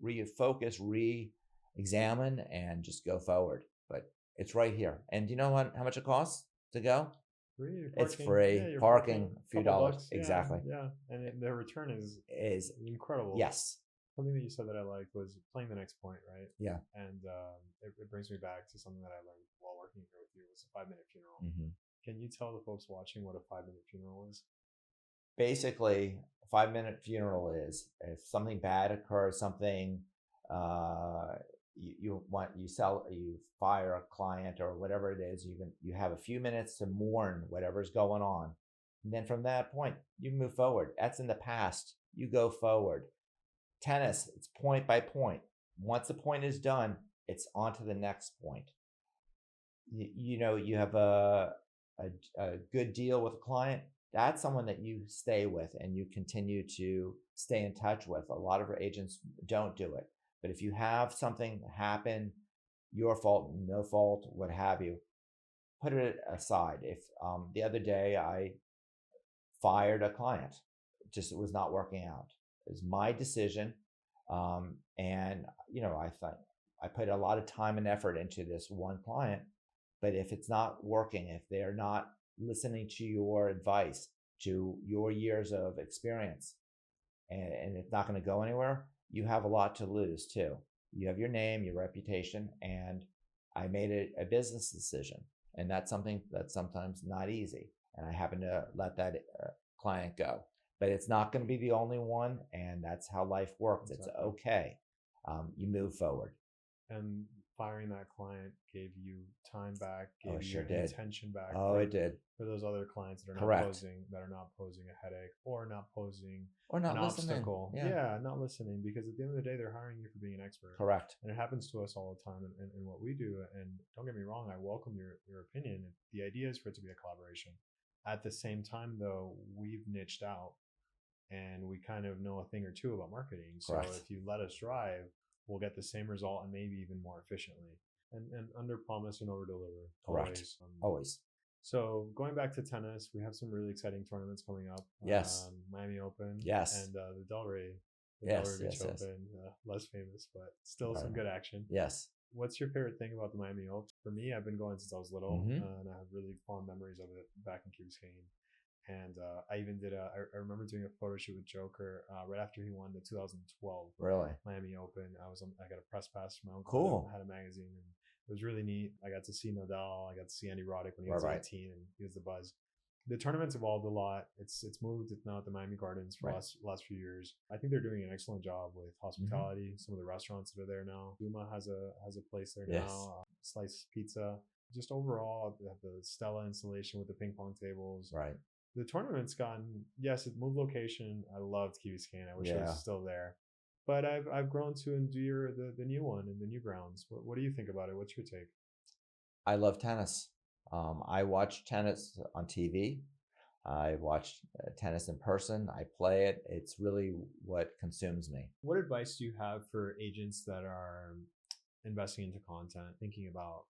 refocus, re-examine, and just go forward. But it's right here. And do you know how much it costs to go? Free. It's free. Yeah, parking, a few dollars. Bucks. Exactly. Yeah. And the return is incredible. Yes. Something that you said that I liked was playing the next point, right? Yeah. And it brings me back to something that I learned while working here with you. It was a 5-minute funeral. Mm-hmm. Can you tell the folks watching what a 5-minute funeral is? Basically, a 5-minute funeral is if something bad occurs, something you fire a client or whatever it is, you have a few minutes to mourn whatever's going on, and then from that point you move forward. That's in the past. You go forward. Tennis, it's point by point. Once the point is done, it's on to the next point. You have a good deal with a client. That's someone that you stay with and you continue to stay in touch with. A lot of our agents don't do it. But if you have something happen, your fault, no fault, what have you, put it aside. If the other day I fired a client, it was not working out. It was my decision. And I thought I put a lot of time and effort into this one client, but if it's not working, if they're not listening to your advice, to your years of experience, and it's not going to go anywhere, you have a lot to lose too. You have your name, your reputation, and I made it a business decision, and that's something that's sometimes not easy, and I happen to let that client go. But it's not going to be the only one, and that's how life works. Exactly. It's okay. You move forward. And firing that client gave you time back, gave you attention back. It did. For those other clients that are not posing a headache or not posing an obstacle. Yeah, not listening, because at the end of the day, they're hiring you for being an expert. Correct. And it happens to us all the time in what we do. And don't get me wrong, I welcome your opinion. The idea is for it to be a collaboration. At the same time, though, we've niched out and we kind of know a thing or two about marketing. So Correct. if you let us drive, we'll get the same result and maybe even more efficiently. And under promise and over deliver. Correct. Always. Always. So going back to tennis, we have some really exciting tournaments coming up. Yes. Miami Open. Yes. And the Delray. The Yes. Delray Beach Yes. Yes. Open. Less famous, but still Right. some good action. Yes. What's your favorite thing about the Miami Open? For me, I've been going since I was little, Mhm. and I have really fond memories of it back in Key Biscayne. And I even did I remember doing a photo shoot with Joker right after he won the 2012 Really? Miami Open. I got a press pass from my uncle. Cool. Had a magazine, and it was really neat. I got to see Nadal. I got to see Andy Roddick when he was Right. 18, and he was the buzz. The tournament's evolved a lot. It's moved. It's now at the Miami Gardens for Right. last few years. I think they're doing an excellent job with hospitality. Some of the restaurants that are there now. Zuma has a place there Yes. now. Slice Pizza. Just overall, the Stella installation with the ping pong tables. Right. The tournament's gotten, yes, it moved location. I loved Key Biscayne. I wish it Yeah. was still there. But I've grown to endure the new one and the new grounds. What do you think about it? What's your take? I love tennis. I watch tennis on TV. I watch tennis in person. I play it. It's really what consumes me. What advice do you have for agents that are investing into content, thinking about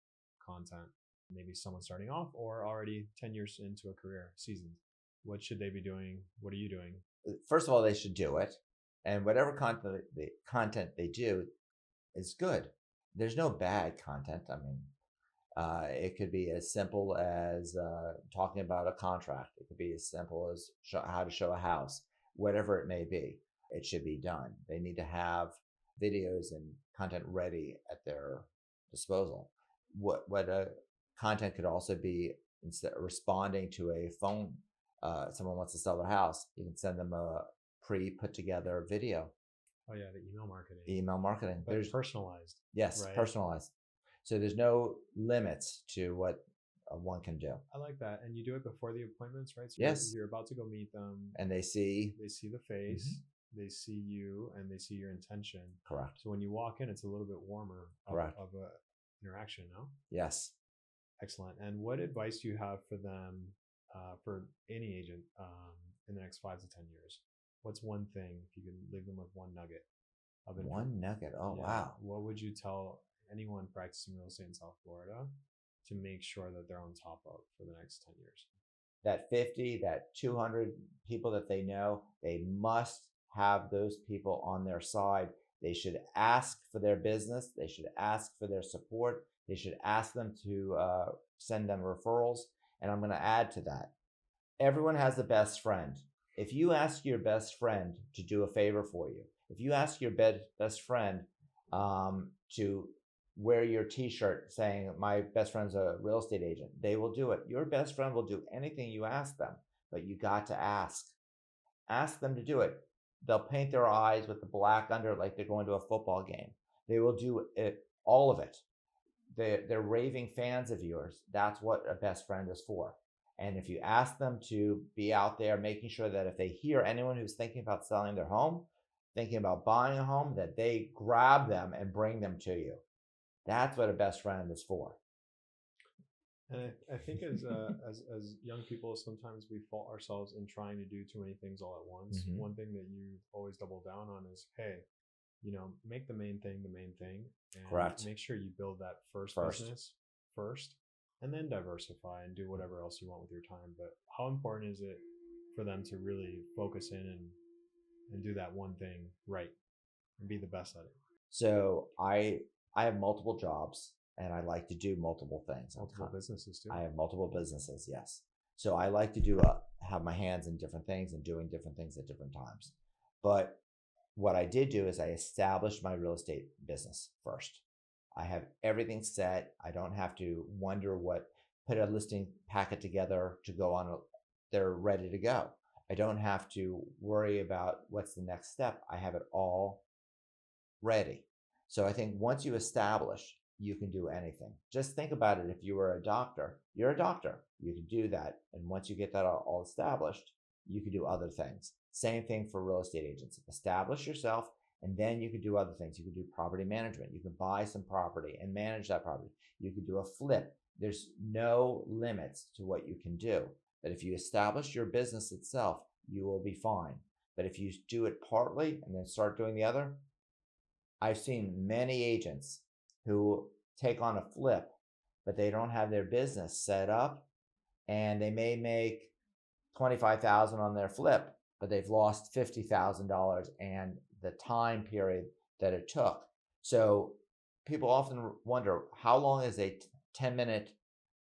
content? Maybe someone starting off or already 10 years into a career, seasoned. What should they be doing? What are you doing? First of all, they should do it. And whatever content they do is good. There's no bad content. I mean, it could be as simple as talking about a contract. It could be as simple as how to show a house, whatever it may be. It should be done. They need to have videos and content ready at their disposal. What content could also be, instead of responding to a phone, someone wants to sell their house, you can send them a pre-put together video. Oh yeah, the email marketing. Email marketing. But there's personalized. Yes, right? Personalized. So there's no limits to what one can do. I like that. And you do it before the appointments, right? So Yes. You're about to go meet them. And they see the face, they see you, and they see your intention. Correct. So when you walk in, it's a little bit warmer Correct. of a interaction, no? Yes. Excellent. And what advice do you have for them, for any agent, in the next 5 to 10 years? What's one thing, if you could leave them with one nugget of One nugget. Oh, yeah, wow. What would you tell anyone practicing real estate in South Florida to make sure that they're on top of for the next 10 years? That 50, that 200 people that they know, they must have those people on their side. They should ask for their business. They should ask for their support. They should ask them to send them referrals. And I'm going to add to that. Everyone has a best friend. If you ask your best friend to do a favor for you, if you ask your best friend to wear your t-shirt saying, my best friend's a real estate agent, they will do it. Your best friend will do anything you ask them, but you got to ask. Ask them to do it. They'll paint their eyes with the black under like they're going to a football game. They will do it, all of it. They're raving fans of yours. That's what a best friend is for. And if you ask them to be out there, making sure that if they hear anyone who's thinking about selling their home, thinking about buying a home, that they grab them and bring them to you. That's what a best friend is for. And I think as young people, sometimes we fault ourselves in trying to do too many things all at once. Mhm. One thing that you always double down on is, hey, make the main thing the main thing, and Correct. make sure you build that first business first, and then diversify and do whatever else you want with your time. But how important is it for them to really focus in and do that one thing right and be the best at it? So I have multiple jobs and I like to do multiple things. Multiple businesses too. I have multiple businesses, yes. So I like to have my hands in different things and doing different things at different times. But what I did do is I established my real estate business first. I have everything set. I don't have to put a listing packet together to go on. They're ready to go. I don't have to worry about what's the next step. I have it all ready. So I think once you establish, you can do anything. Just think about it. If you were a doctor, you're a doctor. You can do that. And once you get that all established, you can do other things. Same thing for real estate agents. Establish yourself, and then you can do other things. You can do property management. You can buy some property and manage that property. You can do a flip. There's no limits to what you can do. that if you establish your business itself, you will be fine. But if you do it partly and then start doing the other, I've seen many agents who take on a flip, but they don't have their business set up, and they may make $25,000 on their flip, but they've lost $50,000 and the time period that it took. So people often wonder, how long is a 10-minute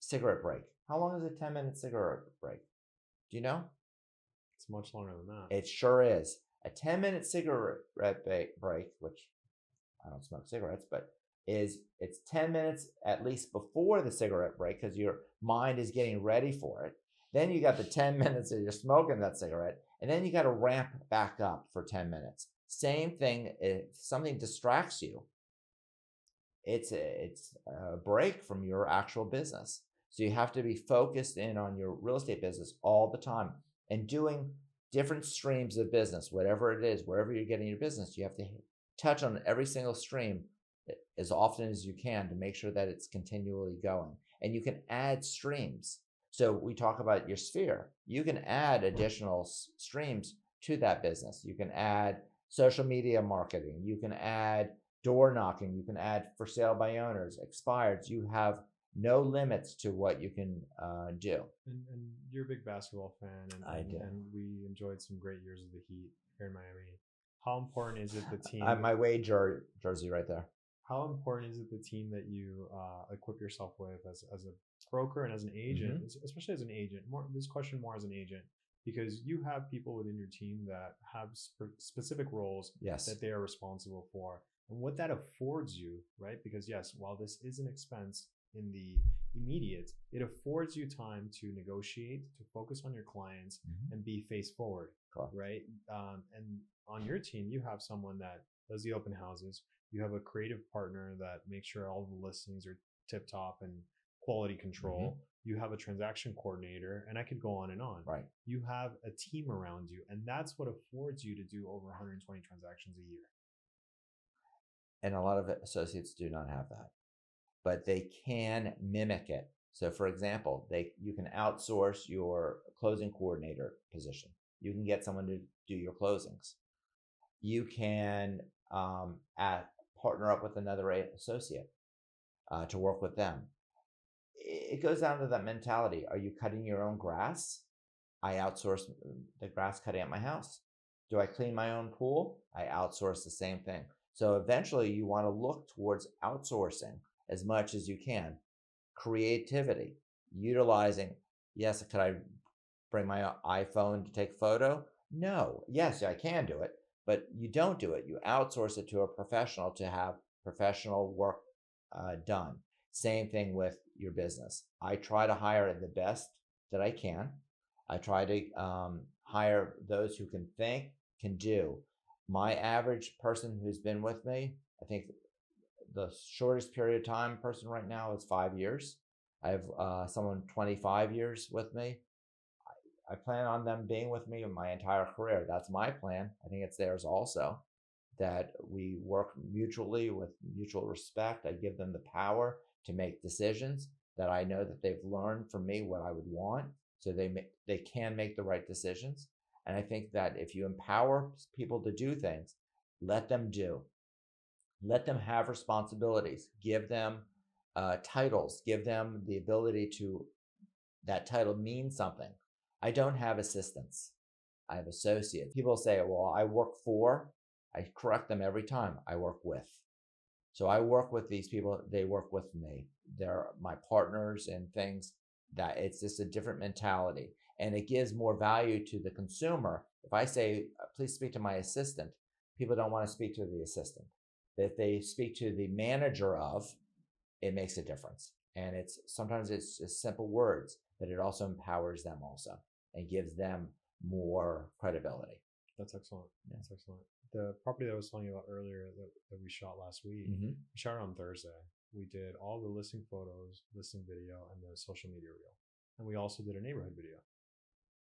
cigarette break? How long is a 10-minute cigarette break? Do you know? It's much longer than that. It sure is. A 10-minute cigarette break, which I don't smoke cigarettes, but it's 10 minutes at least before the cigarette break, because your mind is getting ready for it. Then you got the 10 minutes that you're smoking that cigarette, and then you got to ramp back up for 10 minutes. Same thing, if something distracts you, it's a break from your actual business. So you have to be focused in on your real estate business all the time and doing different streams of business, whatever it is, wherever you're getting your business. You have to touch on every single stream as often as you can to make sure that it's continually going. And you can add streams. So we talk about your sphere. You can add additional streams to that business. You can add social media marketing. You can add door knocking. You can add for sale by owners, expireds. You have no limits to what you can do. And you're a big basketball fan, and we enjoyed some great years of the Heat here in Miami. How important is it the team? My Wade jersey right there. How important is it the team that you equip yourself with as a broker and as an agent, especially as an agent? This question more as an agent, because you have people within your team that have specific roles that they are responsible for, and what that affords you, right? Because yes, while this is an expense in the immediate, it affords you time to negotiate, to focus on your clients, and be face forward, right? And on your team, you have someone that does the open houses. You have a creative partner that makes sure all the listings are tip top and quality control. You have a transaction coordinator, and I could go on and on. Right. You have a team around you, and that's what affords you to do over 120 transactions a year. And a lot of associates do not have that, but they can mimic it. So for example, you can outsource your closing coordinator position. You can get someone to do your closings. You can partner up with another associate to work with them. It goes down to that mentality. Are you cutting your own grass? I outsource the grass cutting at my house. Do I clean my own pool? I outsource the same thing. So eventually you want to look towards outsourcing as much as you can. Creativity, utilizing, yes, could I bring my iPhone to take a photo? No. Yes, I can do it, but you don't do it. You outsource it to a professional to have professional work done. Same thing with your business. I try to hire the best that I can. I try to hire those who can think, can do. My average person who's been with me, I think the shortest period of time person right now is 5 years. I have someone 25 years with me. I plan on them being with me my entire career. That's my plan. I think it's theirs also, that we work mutually with mutual respect. I give them the power to make decisions that I know that they've learned from me what I would want, so they can make the right decisions. And I think that if you empower people to do things, let them do. Let them have responsibilities. Give them titles. Give them the ability to, that title means something. I don't have assistants. I have associates. People say, well, I work for. I correct them every time. I work with. So I work with these people. They work with me. They're my partners and things. That it's just a different mentality. And it gives more value to the consumer. If I say, please speak to my assistant, people don't want to speak to the assistant. If they speak to the manager of, it makes a difference. And sometimes it's just simple words, but it also empowers them also and gives them more credibility. That's excellent. Yeah. That's excellent. The property that I was telling you about earlier that we shot last week, we shot it on Thursday. We did all the listing photos, listing video, and the social media reel. And we also did a neighborhood video.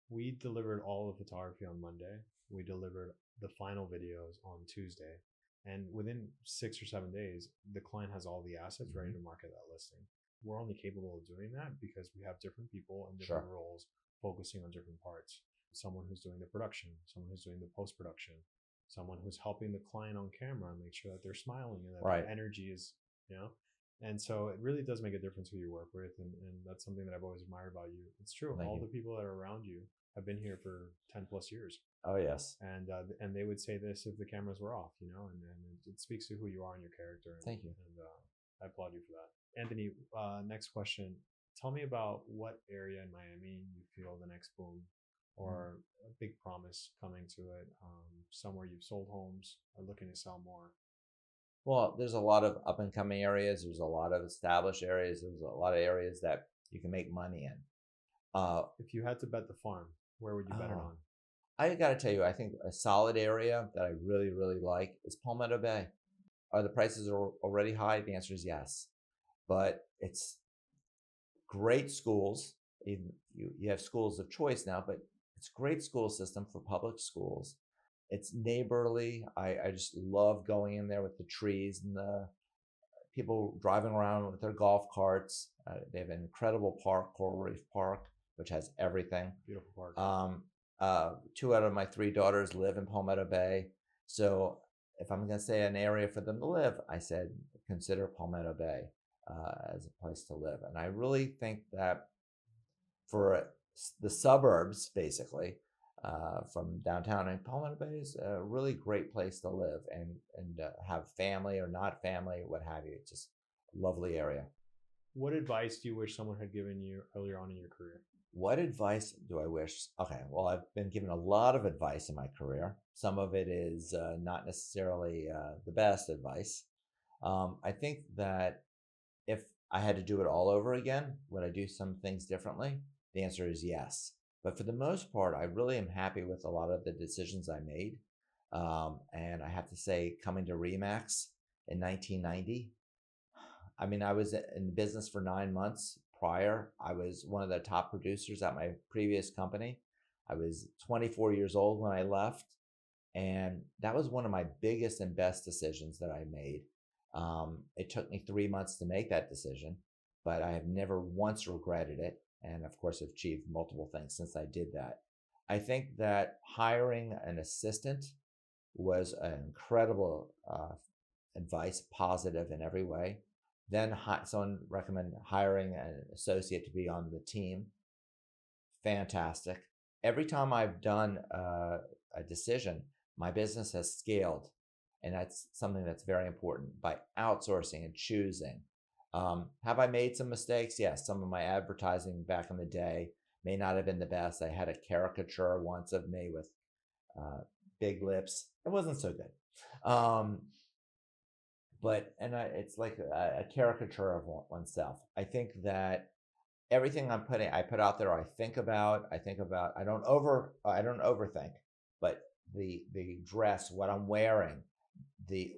We delivered all the photography on Monday. We delivered the final videos on Tuesday. And within 6 or 7 days, the client has all the assets ready to market that listing. We're only capable of doing that because we have different people and different roles focusing on different parts. Someone who's doing the production, someone who's doing the post production, someone who's helping the client on camera and make sure that they're smiling and that Right. their energy is, and so it really does make a difference who you work with. And that's something that I've always admired about you. It's true. Thank All you. the people that are around you have been here for 10 plus years. Oh, yes. And they would say this if the cameras were off, and it speaks to who you are and your character. And, Thank you. And I applaud you for that. Anthony, next question. Tell me about what area in Miami you feel the next boom or a big promise coming to it, somewhere you've sold homes or looking to sell more. Well, there's a lot of up and coming areas. There's a lot of established areas. There's a lot of areas that you can make money in. If you had to bet the farm, where would you bet it on? I got to tell you, I think a solid area that I really, really like is Palmetto Bay. Are the prices already high? The answer is yes. But it's great schools. You have schools of choice now, but it's a great school system for public schools. It's neighborly. I just love going in there with the trees and the people driving around with their golf carts. They have an incredible park, Coral Reef Park, which has everything. Beautiful park. 2 out of my 3 daughters live in Palmetto Bay. So if I'm going to say an area for them to live, I said consider Palmetto Bay as a place to live. And I really think that for the suburbs, basically, from downtown, and Palmetto Bay is a really great place to live and have family or not family, what have you. It's just a lovely area. What advice do you wish someone had given you earlier on in your career? What advice do I wish? Okay, well, I've been given a lot of advice in my career. Some of it is not necessarily the best advice. I think that if I had to do it all over again, would I do some things differently? The answer is yes. But for the most part, I really am happy with a lot of the decisions I made. And I have to say, coming to RE/MAX in 1990, I mean, I was in business for 9 months prior. I was one of the top producers at my previous company. I was 24 years old when I left. And that was one of my biggest and best decisions that I made. It took me 3 months to make that decision, but I have never once regretted it. And of course, I've achieved multiple things since I did that. I think that hiring an assistant was an incredible advice, positive in every way. Then someone recommended hiring an associate to be on the team. Fantastic. Every time I've done a decision, my business has scaled. And that's something that's very important by outsourcing and choosing. Have I made some mistakes? Yes. Some of my advertising back in the day may not have been the best. I had a caricature once of me with big lips. It wasn't so good. It's like a caricature of oneself. I think that everything I put out there, I think about. I don't overthink, but the dress, what I'm wearing,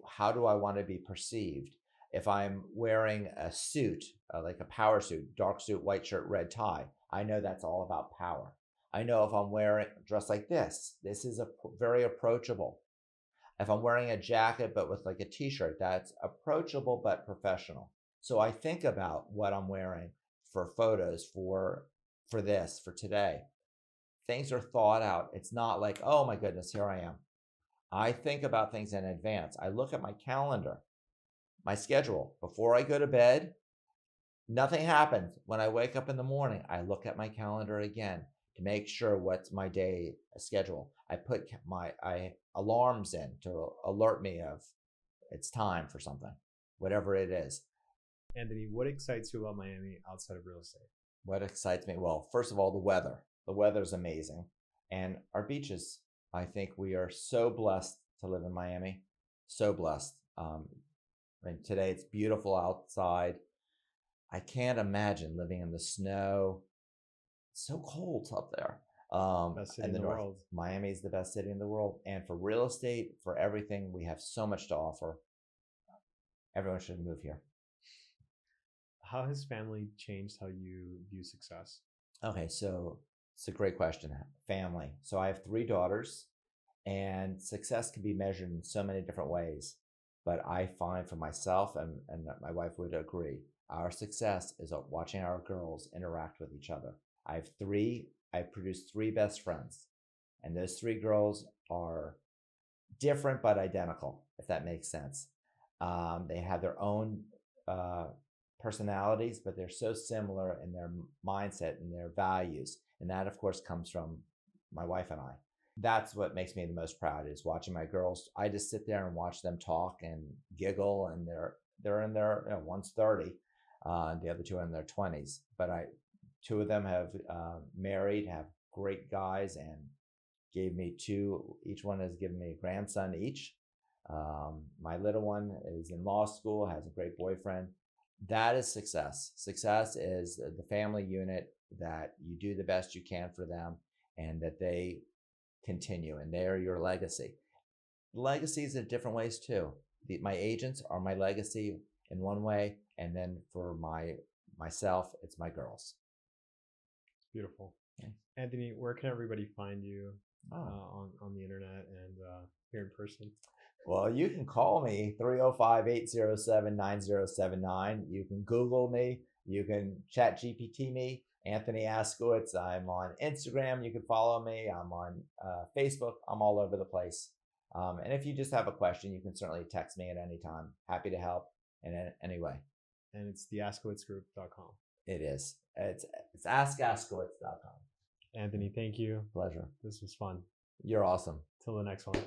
how do I want to be perceived? If I'm wearing a suit, like a power suit, dark suit, white shirt, red tie, I know that's all about power. I know if I'm wearing dressed like this is very approachable. If I'm wearing a jacket but with like a t-shirt, that's approachable but professional. So I think about what I'm wearing for photos, for today. Things are thought out. It's not like, oh my goodness, here I am. I think about things in advance. I look at my calendar, my schedule. Before I go to bed, nothing happens. When I wake up in the morning, I look at my calendar again to make sure what's my day schedule. I put my alarms in to alert me of it's time for something, whatever it is. Anthony, what excites you about Miami outside of real estate? What excites me? Well, first of all, the weather. The weather's amazing. And our beaches. I think we are so blessed to live in Miami. So blessed. Today it's beautiful outside. I can't imagine living in the snow. It's so cold up there. Best city in the world. Miami is the best city in the world. And for real estate, for everything, we have so much to offer. Everyone should move here. How has family changed how you view success? Okay, so it's a great question. Family. So I have 3 daughters, and success can be measured in so many different ways. But I find for myself, and my wife would agree, our success is watching our girls interact with each other. I have 3 I produced 3 best friends, and those 3 girls are different but identical, if that makes sense. They have their own personalities, but they're so similar in their mindset and their values. And that, of course, comes from my wife and I. That's what makes me the most proud, is watching my girls. I just sit there and watch them talk and giggle, and they're in their, one's 30, and the other 2 are in their 20s. But 2 of them have married, have great guys, and gave me 2. Each one has given me a grandson each. My little one is in law school, has a great boyfriend. That is success. Success is the family unit, that you do the best you can for them and that they continue, and they are your legacy. Legacies in different ways too. My agents are my legacy in one way, and then for myself, it's my girls. Beautiful. Okay. Anthony, where can everybody find you on the internet and here in person? Well, you can call me 305-807-9079. You can Google me. You can chat GPT me, Anthony Askowitz. I'm on Instagram. You can follow me. I'm on Facebook. I'm all over the place. And if you just have a question, you can certainly text me at any time. Happy to help in any way. And it's theaskowitzgroup.com. It is. It's askaskowitz.com. Anthony, thank you. Pleasure. This was fun. You're awesome. Till the next one.